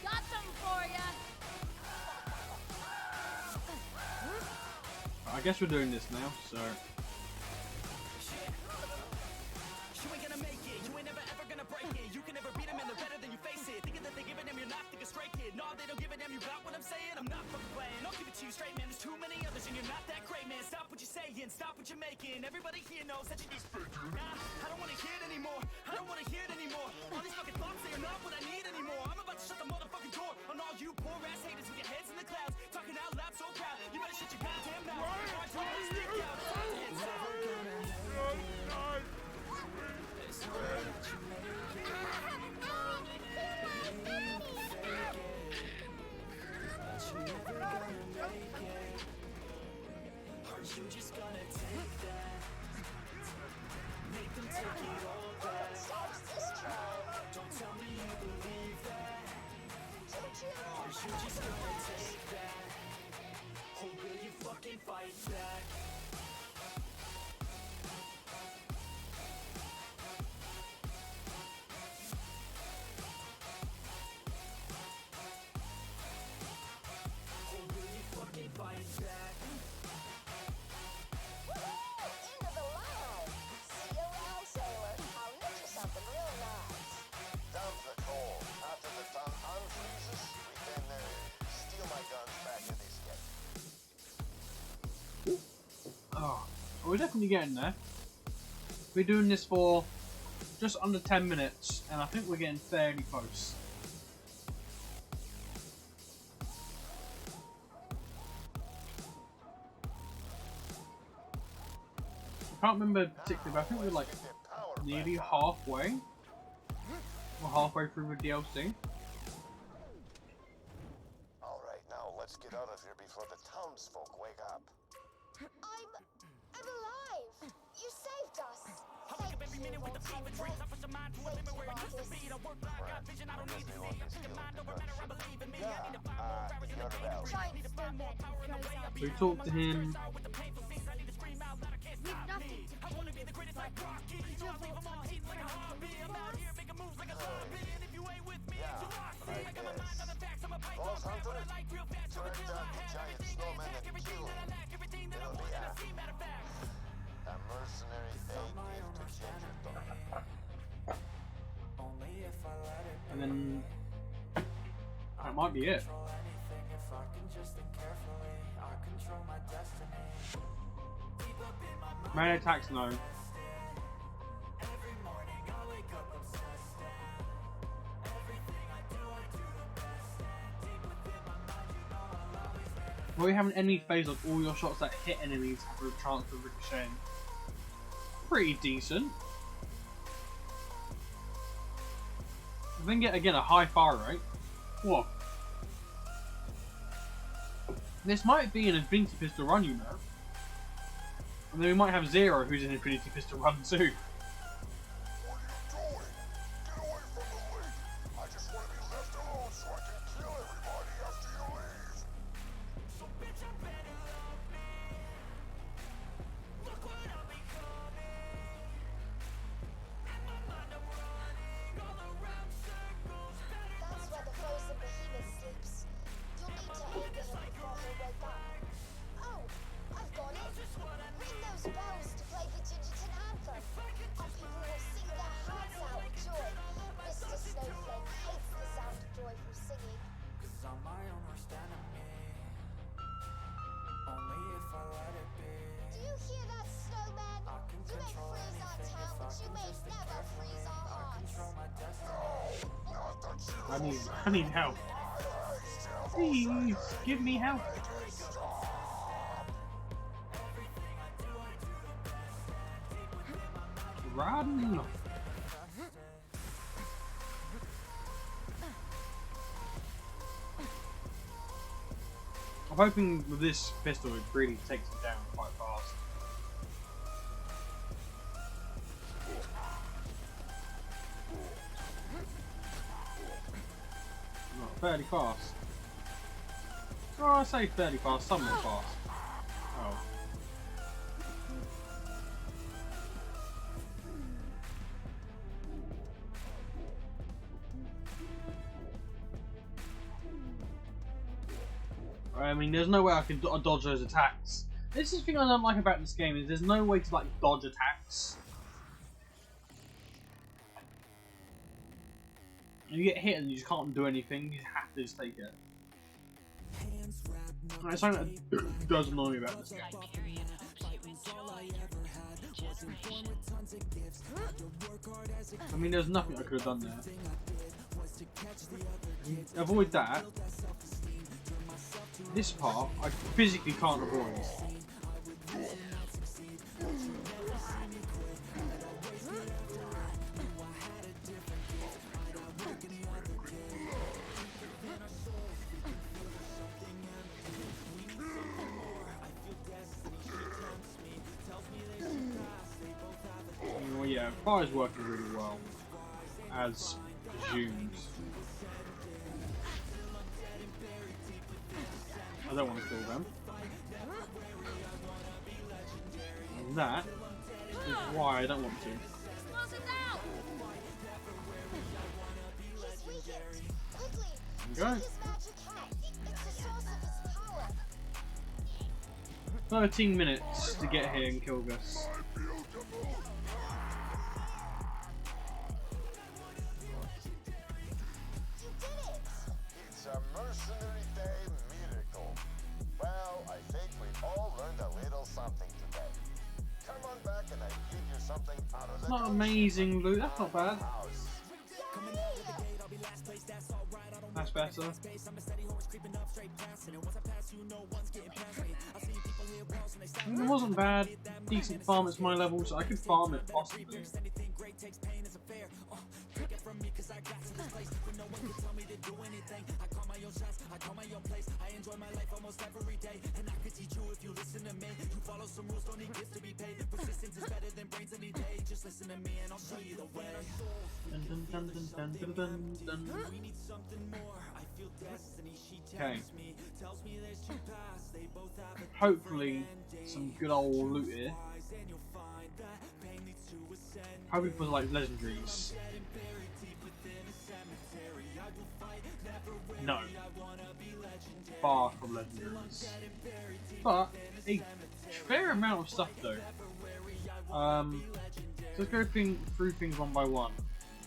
Got something for ya. I guess we're doing this now, so. You ain't gonna make it, you ain't never ever gonna break it. You can never beat them and they're better than you face it. Thinking that they give a damn, you're not thinking straight, kid. No, they don't give a damn, you got what I'm saying? I'm not fucking playing, I'll give it to you straight, man. There's too many others and you're not that great, man. Stop what you're saying, stop what you're making. Everybody here knows that you just nah, I don't wanna hear it anymore, I don't wanna hear it anymore. All these fucking thoughts, they are not what I need anymore. I'm about to shut the motherfucking door on all you poor ass haters with your heads in the clouds. Talking out loud so proud, you better shut your goddamn mouth. Or I don't wanna stick out, it's time to hit sound. There's no way that you make it. But you're never gonna make it. Are you just gonna take that? Make them take it all back. Don't tell me you believe that. Are you just gonna take that? Or will you fucking fight back? Or will you fucking fight back? End of the line. See you around, sailor. I'll knit you something real nice. Down the call. After the town unfreezes, we can steal my guns back if they escape. Oh, we're definitely getting there. We're doing this for just under 10 minutes, and I think we're getting fairly close. I can't remember particularly, but I think we're like nearly halfway. We're halfway through the DLC. Alright, now let's get out of here before the townsfolk wake up. I'm alive. You saved us. I wake up every minute with a fever dream. I push the mind to a limit where it needs to be. I work like I got vision, I don't need to see. I think a mind over matter, I believe in me. I need to find more hours in the day to breathe. Need to find more power in the way I be. We talked to him. With the painful things, I need to scream out loud, I can't stop me. I wanna be the greatest like Rocky. So I leave them all heat like a hobby. I'm out here making moves like a zombie. And if you ain't with me, it's a loss. I got my mind on the facts, I'm Boss Hunter, turn down the giant snowman and kill him. It'll be a mercenary aid gift to Gingerton. And then that might be it. Melee attacks, no. Well, you have an enemy phase of all your shots that hit enemies have a chance of ricocheting. Pretty decent. Then get again a high fire rate. What? This might be an Infinity Pistol run, you know. And then we might have Zero, who's an Infinity Pistol run too. What are you doing? Get away from the lake! I just want to be left alone so I can kill everybody after you leave! So bitch, I better love me. Look what I'm becoming. In my mind I'm running all around circles. That's where the frozen behemoth sleeps. You'll need to aid him before he'll wake up. Oh, I've got it. Ring those bells to play the Gingerton anthem. Our people will sing their hearts out with joy. Mr. Snowflake hates the sound of joy from singing. Cause I'm my own worst enemy. Only if I let it be. Do you hear that, Snowman? You may freeze our town, but you may never freeze our hearts. I need help. Please, give me help. Run! I'm hoping with this pistol it really takes him down quite fast. Not fairly fast. Oh, I say fairly fast, somewhat fast. Oh. I mean, there's no way I can dodge those attacks. This is the thing I don't like about this game, is there's no way to like dodge attacks. You get hit and you just can't do anything, you have to just take it. That's something that does annoy me about this game. I mean, there's nothing I could have done there. Avoid that. This part, I physically can't avoid. Well, yeah, fire's working really well, as presumed. I don't want to kill them. And that is why I don't want to. Close it down! He's weakened. Quickly, Go. take his magic hat. It's the source of his power. 13 minutes to get here and kill Gus. You did it! It's a mercenary day miracle. Well, I think we all learned a little something today. Come on back and I'll give you something out of the It's not amazing loot, that's not bad. house. That's better. I mean, it wasn't bad. Decent farm at my level, so I could farm it possibly. Dun, dun, dun, dun, dun, dun, dun, dun. Okay. Hopefully, some good old loot here. Hopefully for like legendaries. No. far from legendaries, but a fair amount of stuff though. So let's go through things one by one.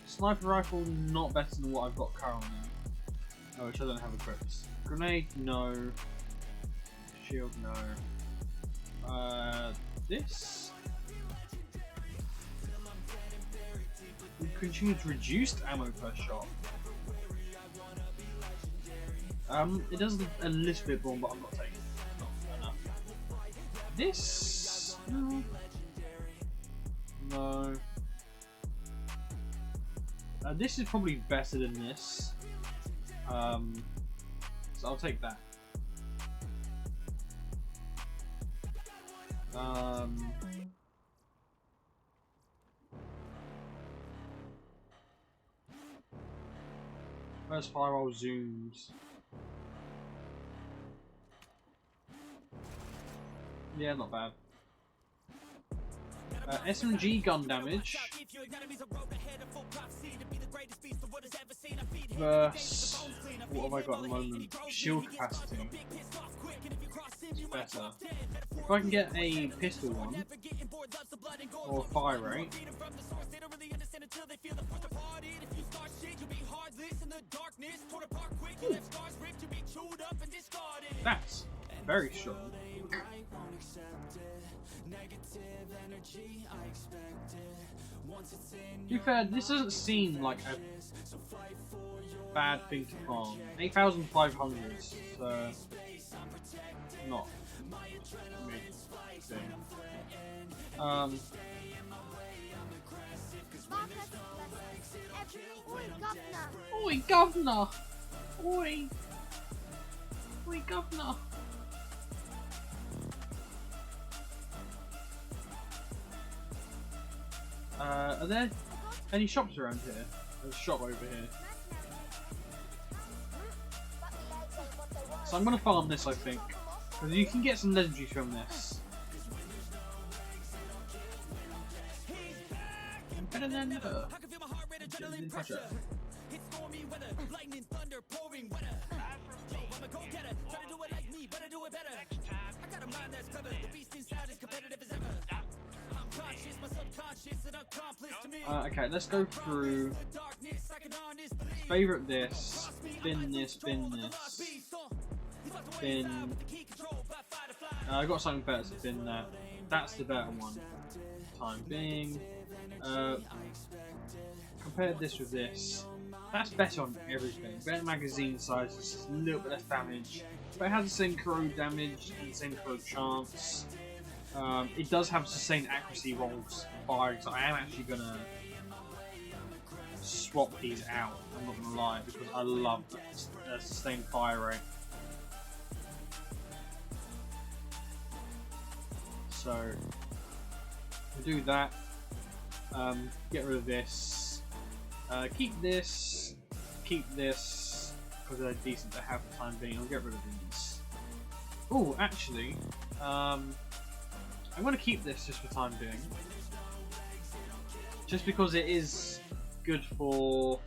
Sniper rifle, not better than what I've got currently. Oh, which I don't have equipped. Grenade, no. Shield, no. This. We continue to reduce ammo per shot. It does a little bit more, but I'm not taking it. Not enough. This. No. This is probably better than this. So I'll take that. First firewall zooms. Yeah, not bad. SMG gun damage versus what have I got at the moment? Shield capacity. It's better. If I can get a pistol one or fire rate. Ooh. That's very strong. To be fair, this doesn't seem like a bad thing to farm. 8,500, so not a big thing. Oi, governor! Oi! Oi, governor! Are there any shops around here? There's a shop over here. So I'm gonna farm this, I think. Because you can get some legendaries from this. Better than pressure. Okay, let's go through. Favorite this, bin this, bin this, bin. I got something better to bin that. That's the better one. Time being. Compare this with this. That's better on everything. Better magazine size, just a little bit less damage. But it has the same corrode damage and the same corrode chance. It does have sustained accuracy rolls firing, so I am actually gonna swap these out. I'm not gonna lie, because I love the sustained fire rate. So we'll do that. Get rid of this. Keep this. Keep this because they're decent to have for the time being. I'll get rid of these. Oh, actually, I'm going to keep this just for the time being. Just because it is good for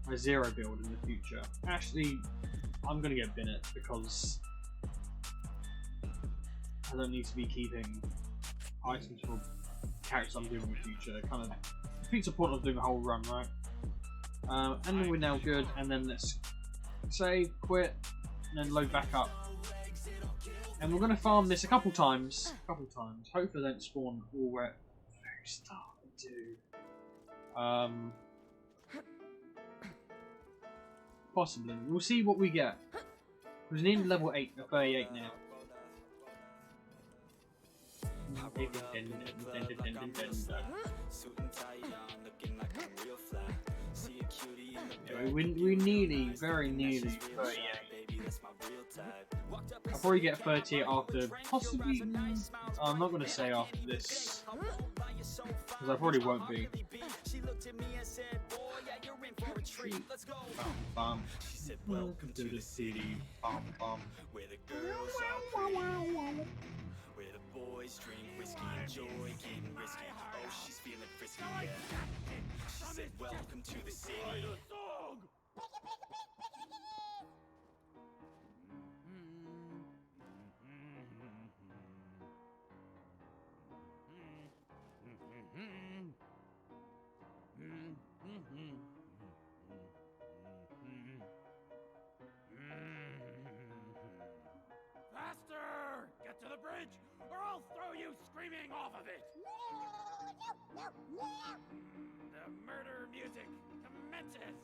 my zero build in the future. Actually, I'm going to get Binnet because I don't need to be keeping items for characters I'm doing in the future. It kind of defeats the point of doing a whole run, right? And then we're now good, and then let's save, quit, and then load back up. And we're going to farm this a couple times. Hopefully they don't spawn all where at the very start they do. Possibly. We'll see what we get. We're nearly level 8, 38 now. We nearly, very nearly 38. I'll probably get 38 after, possibly, I'm not going to say after this, because I probably won't be. Bum, bum. Welcome to the city, bum, bum. Where the girls are pretty, where the boys drink whiskey and joy, getting risky. Oh, she's feeling frisky. She said, welcome to the city. I'll throw you screaming off of it. The murder music commences.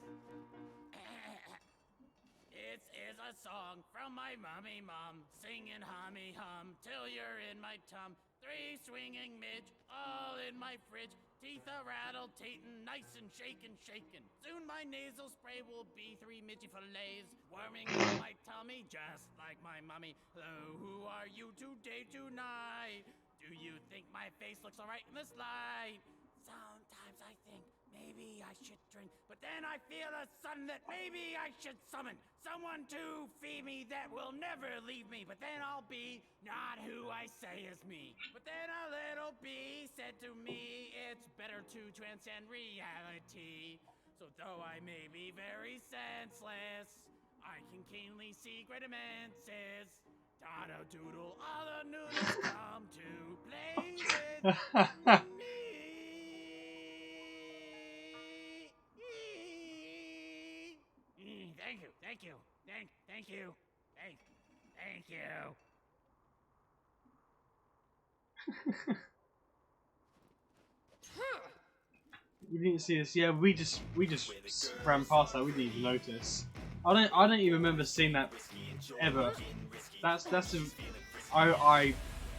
It is a song from my mommy mom, singing hummy hum till you're in my tum. 3 swinging midge, all in my fridge. Teeth are rattled, Titan, nice and shaken, shaken. Soon my nasal spray will be 3 midgy fillets, warming up my tummy just like my mummy. Hello, who are you today, tonight? Do you think my face looks alright in this light? Sometimes I think maybe I should drink, but then I feel a sudden that maybe I should summon someone to feed me that will never leave me. But then I'll be not who I say is me. But then a little bee said to me, it's better to transcend reality. So though I may be very senseless, I can keenly see great immenses. Dodo doodle, all the noodles come to play with me. Thank you. Thank you. Thank you. You didn't see us. Yeah, we just ran past that. We didn't even notice. I don't even remember seeing that ever. That's I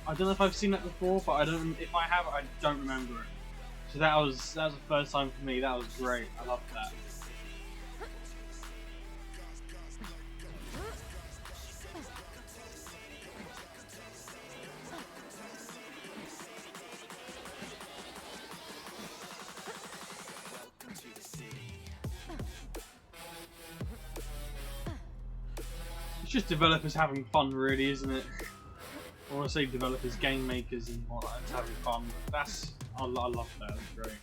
don't know if I've seen that before, but I don't. If I have, I don't remember it. So that was the first time for me. That was great. I loved that. It's just developers having fun, really, isn't it? I want to say developers, game makers, and all that, having fun. I love that. That's great.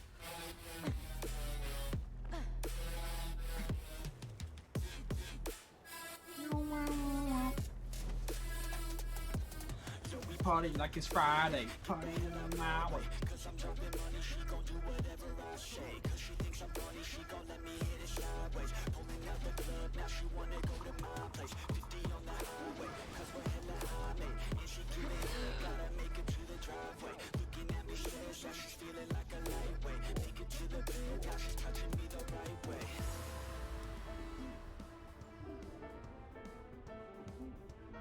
Party like it's Friday. Party on my way.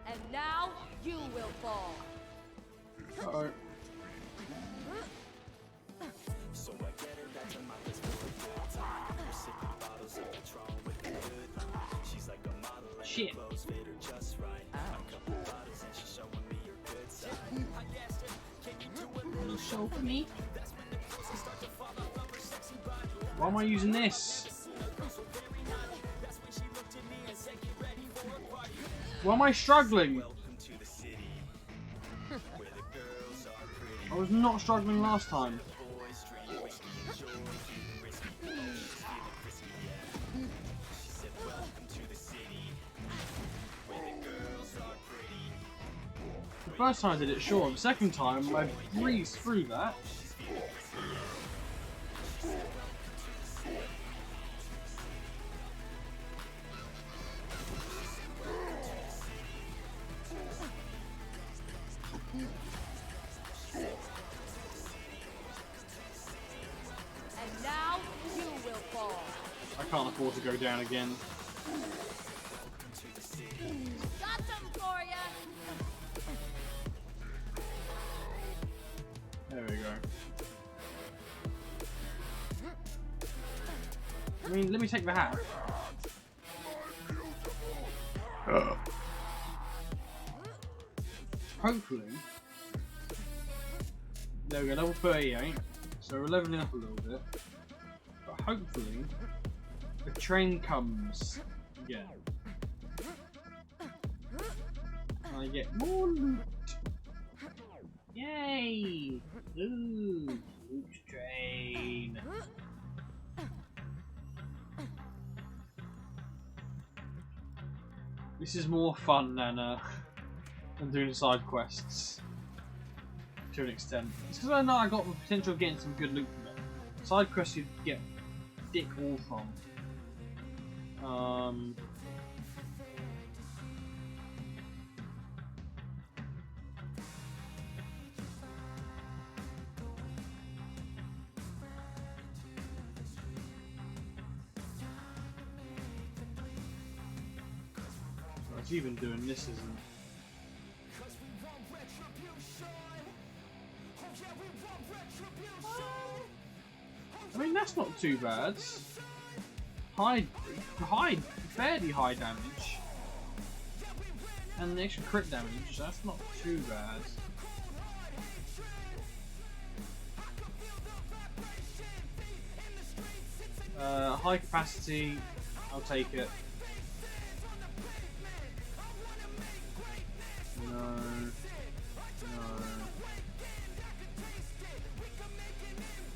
And now you will fall. Uh-oh. Shit. Show for me. Why am I using this? Why am I struggling? I was not struggling last time. The first time I did it, sure. The second time, I breezed through that. And now you will fall. I can't afford to go down again. Got some for ya. There we go. I mean, let me take the hat. Hopefully. There we go, level 38. So we're leveling up a little bit. But hopefully, the train comes again. And I get more loot. Yay! Ooh, loot train. This is more fun than doing side quests. To an extent. It's because I know I got the potential of getting some good loot from it. Side quests you get dick all from. What's he even doing? This isn't. I mean, that's not too bad. High, fairly high damage. And the extra crit damage, that's not too bad. High capacity, I'll take it. No.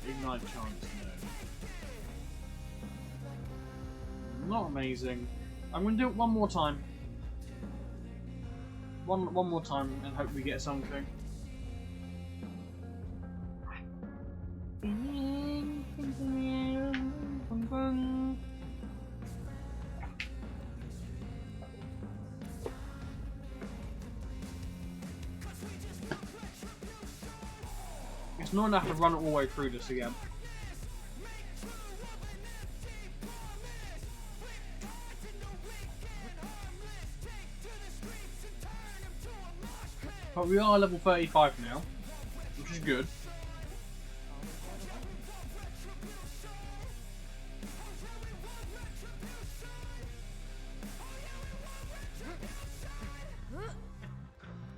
Ignite chance, no. Not amazing. I'm gonna do it one more time. One more time and hope we get something. It's not enough to run it all the way through this again. But we are level 35 now, which is good.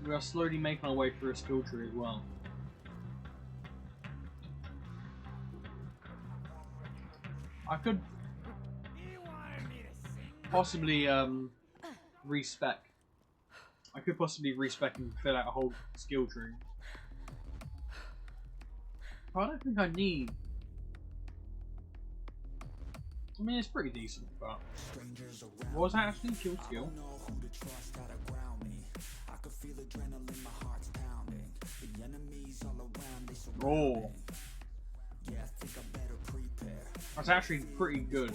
We are slowly making our way through a skill tree as well. I could possibly respec. I could possibly respec and fill out a whole skill tree. But I don't think I need. I mean, it's pretty decent, but what was that actually? Kill skill. Oh, that's actually pretty good.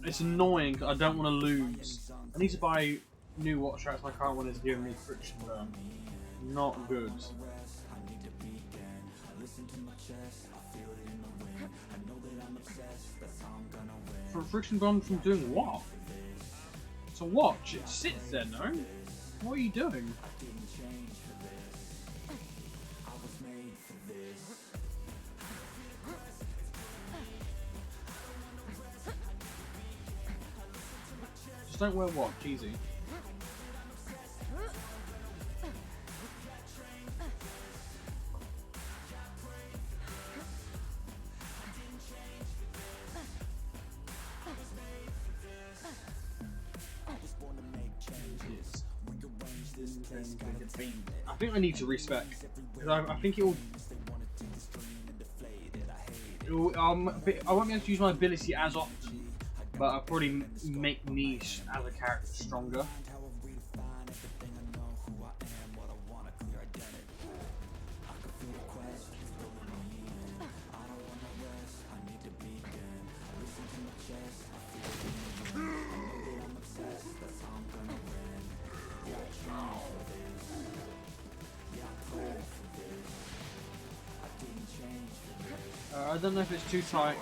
It's annoying because I don't want to lose. I need to buy new watch straps. My current one is giving me friction burn. Not good. For friction burn from doing what? It's a watch. It sits there, no? What are you doing? Just don't wear watch, easy. I think I need to respec because I think it will. I won't be able to use my ability as often, but I'll probably make me as a character stronger. I don't know if it's too tight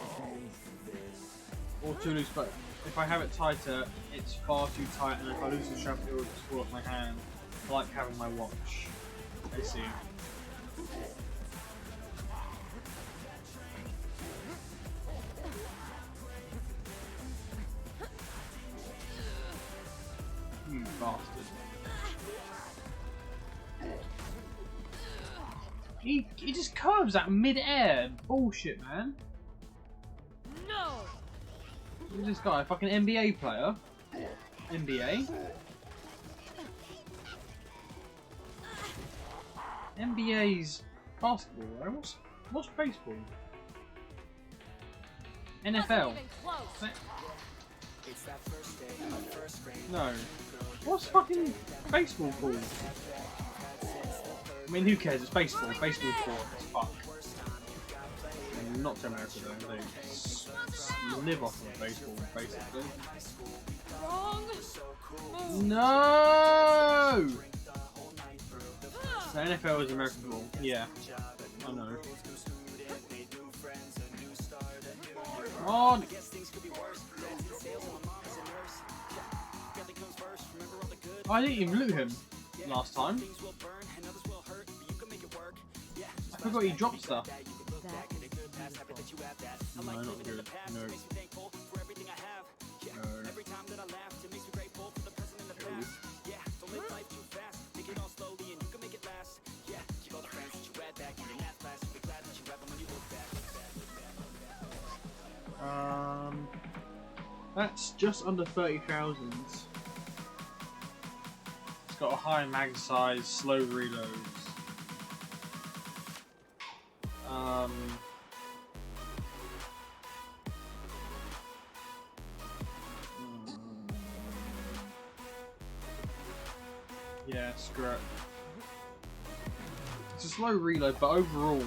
or too loose, but if I have it tighter, it's far too tight, and if I lose the strap, it will just fall off my hand. I like having my watch. I see. You bastard. He just curves at mid-air. Bullshit, man. No. Look at this guy, fucking NBA player. NBA. NBA's basketball, right? What's baseball? NFL. No. What's fucking baseball called? I mean, who cares? It's baseball. Baseball's sport. It's fuck. And not to America though. They live off of baseball, basically. Wrong. No! The NFL is American football. Yeah, I know. Come on! I didn't even loot him last time. I forgot he dropped stuff. No, not good. No. No. That's just under 30,000. It's got a high mag size, slow reloads. Yeah, screw it. It's a slow reload, but overall, it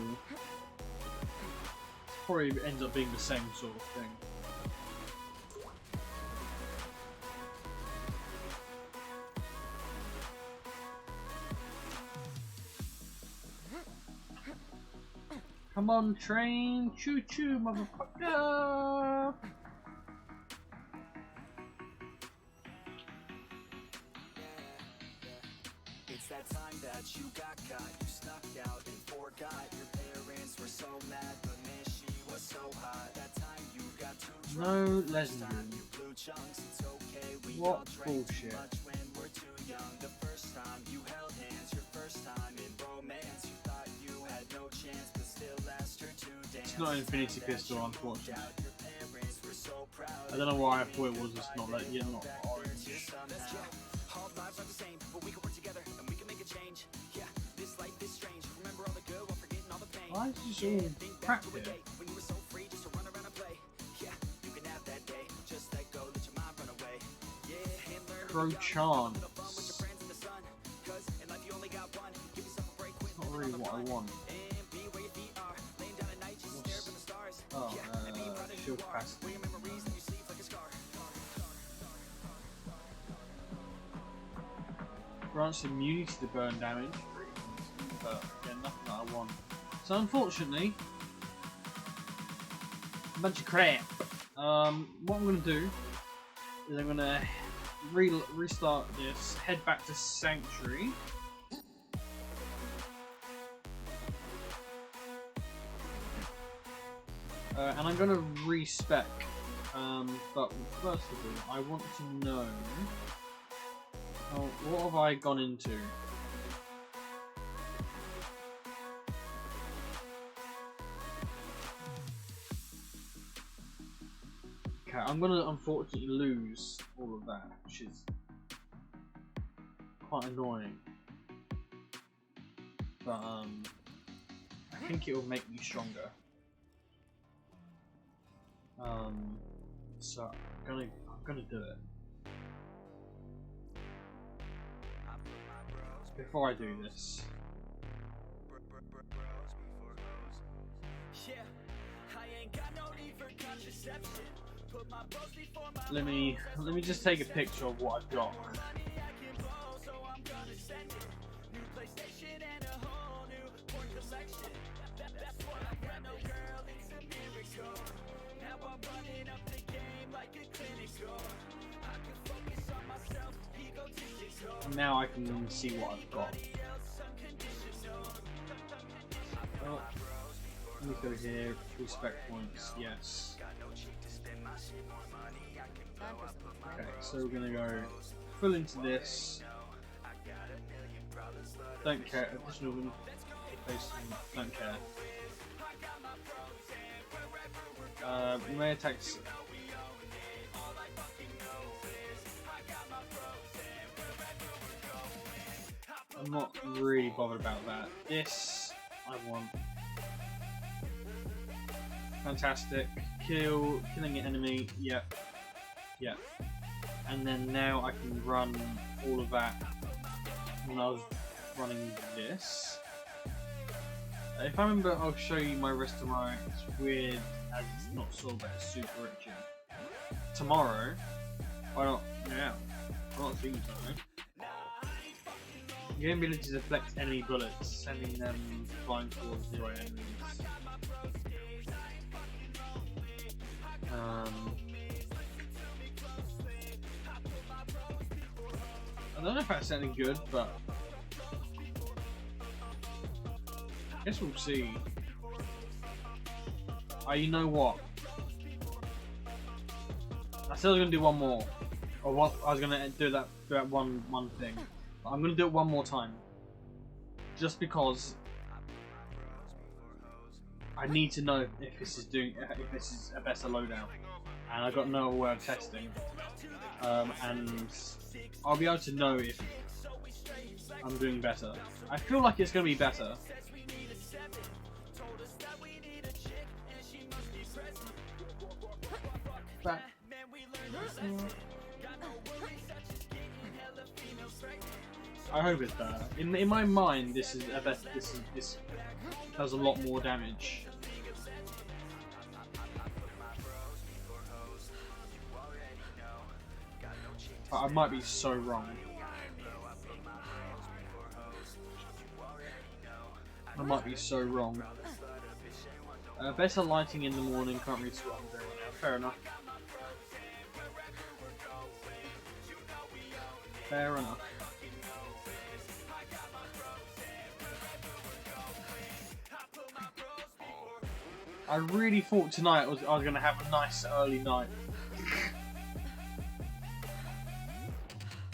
probably ends up being the same sort of thing. Come on, train, choo choo, motherfucker! It's that time that you got caught, you snuck out and forgot. Your parents were so mad, but man, she was so hot. That time you got too drunk. No legendary. You blew chunks, it's okay. We What all drink too bullshit. much when we're too young. The first time you held hands, your first time in romance. You thought you had no chance, but still asked her to dance. It's not an Infinity Pistol, unfortunately. Your parents were so proud. I don't know why I thought it was just not like, yeah, not orange. All lives are the same, but we can work together and we can make a change. Yeah, this life is strange. Remember all the good while forgetting all the pain. Why is this all crap here? When you were so free just to run around and play. Yeah, you can have that day. Just let go, let your mind run away. Yeah, and learn Pro chance. with your friends in the sun. Cause in life you only got one. Give yourself a break. It's not really what I want. And be where your feet are. Laying down at night just stare up at the stars. Oh, Yeah, and be proud of who shield you are. capacity. Wear your memories in your sleeves like a scar. Grants immunity to burn damage, but yeah, nothing that I want. So unfortunately, a bunch of crap. What I'm going to do is I'm going to restart this, head back to Sanctuary. And I'm going to respec. But first of all, I want to know... Oh, what have I gone into? Okay, I'm gonna unfortunately lose all of that, which is quite annoying. But I think it will make me stronger. So I'm gonna do it. Before I do this, let me just take a picture of what I've got. Now I can see what I've got. Oh, let me go here, respect points, yes. Okay, so we're gonna go full into this. Don't care, additional facing, don't care. May attacks. I'm not really bothered about that. This I want. Fantastic. Killing an enemy. Yep. Yep. And then now I can run all of that when I was running this. If I remember, I'll show you my restaurant. It's weird as it's not sold, but it's super rich. Tomorrow. Why not now? I'm not thinking tomorrow. You gain the ability to deflect enemy bullets, sending them flying towards the right enemies. I don't know if that's any good, but I guess we'll see. Oh, you know what? I said I was gonna do one more, or what? I was gonna do that one thing. But I'm gonna do it one more time, just because I need to know if this is a better loadout, and I got no other way of testing. And I'll be able to know if I'm doing better. I feel like it's gonna be better. But I hope it's better. In my mind, this is a better. This does a lot more damage. But I might be so wrong. I might be so wrong. Better lighting in the morning, can't really see what I'm doing now. Fair enough. Fair enough. I really thought tonight I was going to have a nice early night.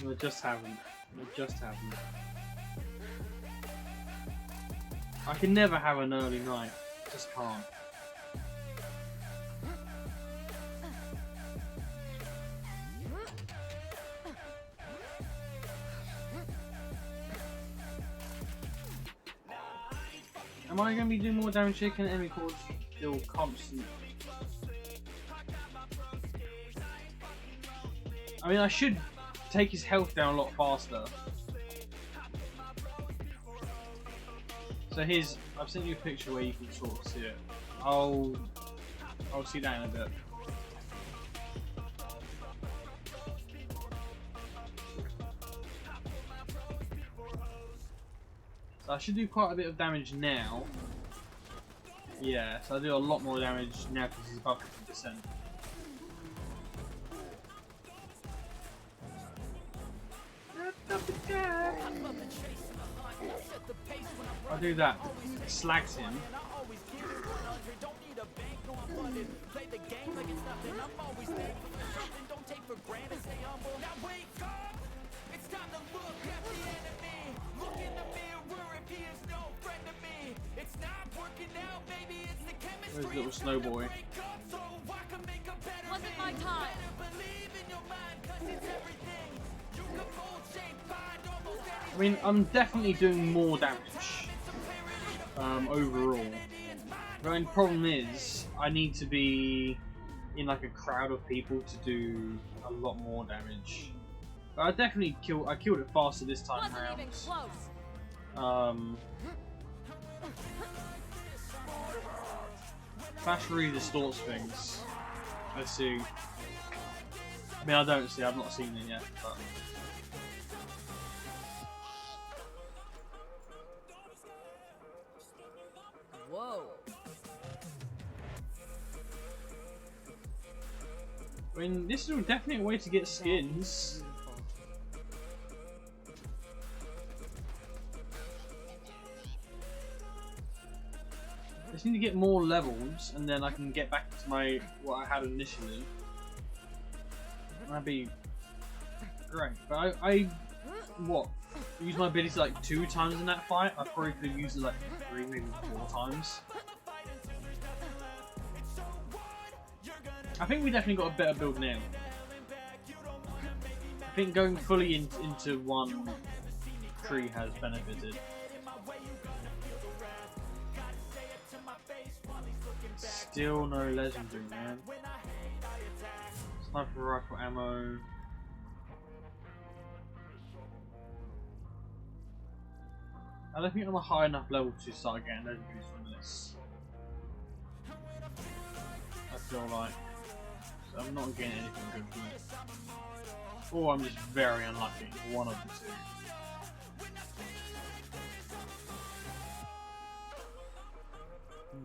I just haven't. I just haven't. I can never have an early night. Just can't. Am I going to be doing more damage here? Can enemy cause still constant? I mean, I should take his health down a lot faster. So here's, I've sent you a picture where you can sort of see it. I'll see that in a bit. So I should do quite a bit of damage now. Yeah, so I do a lot more damage now because he's above 50%. I'll do that. Slags him. Where's little snow boy? Wasn't my time. I mean, I'm definitely doing more damage overall. The only problem is, I need to be in like a crowd of people to do a lot more damage. But I definitely killed it faster this time around. Flash really distorts things. I see. I mean, I don't see. I've not seen it yet. But Whoa. I mean, this is definitely a way to get skins. I just need to get more levels, and then I can get back to my what I had initially. That'd be great. But I use my ability like 2 times in that fight. I probably could have used it like 3, maybe 4 times. I think we definitely got a better build now. I think going fully into one tree has benefited. Still no legendary, man. Sniper rifle ammo. I don't think I'm a high enough level to start getting legendaries from this. I feel like. So I'm not getting anything good from it. Or I'm just very unlucky. One of the two.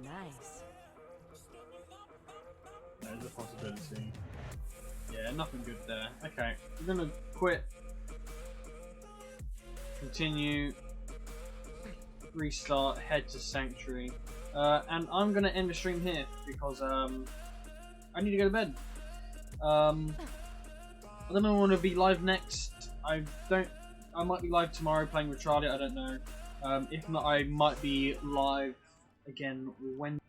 Nice. There's a possibility. Yeah, nothing good there. Okay, we're gonna quit. continue, restart, head to Sanctuary, and I'm gonna end the stream here because I need to go to bed. I don't know when I want to be live next. I might be live tomorrow playing with Charlie. I don't know. If not, I might be live again when.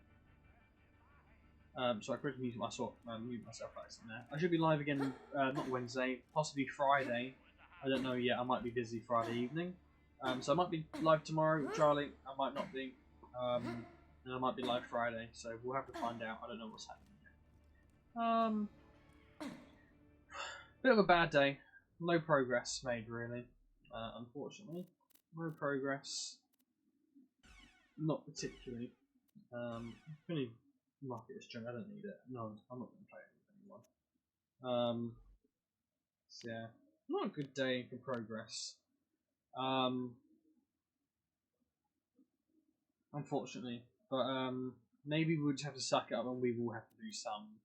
So I could mute myself there. I should be live again, not Wednesday, possibly Friday. I don't know yet. I might be busy Friday evening. So I might be live tomorrow with Charlie. I might not be. And I might be live Friday. So we'll have to find out. I don't know what's happening yet. Bit of a bad day. No progress made, really. Unfortunately. No progress. Not particularly. Really market this junk. I don't need it. No, I'm not going to play it with anyone. So yeah, not a good day for progress. Unfortunately, but maybe we'll just have to suck it up, and we will have to do some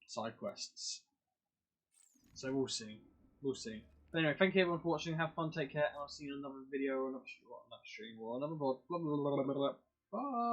side quests. So we'll see. We'll see. But anyway, thank you everyone for watching. Have fun. Take care, and I'll see you in another video or another stream or another vlog. Blah blah blah blah blah. Bye.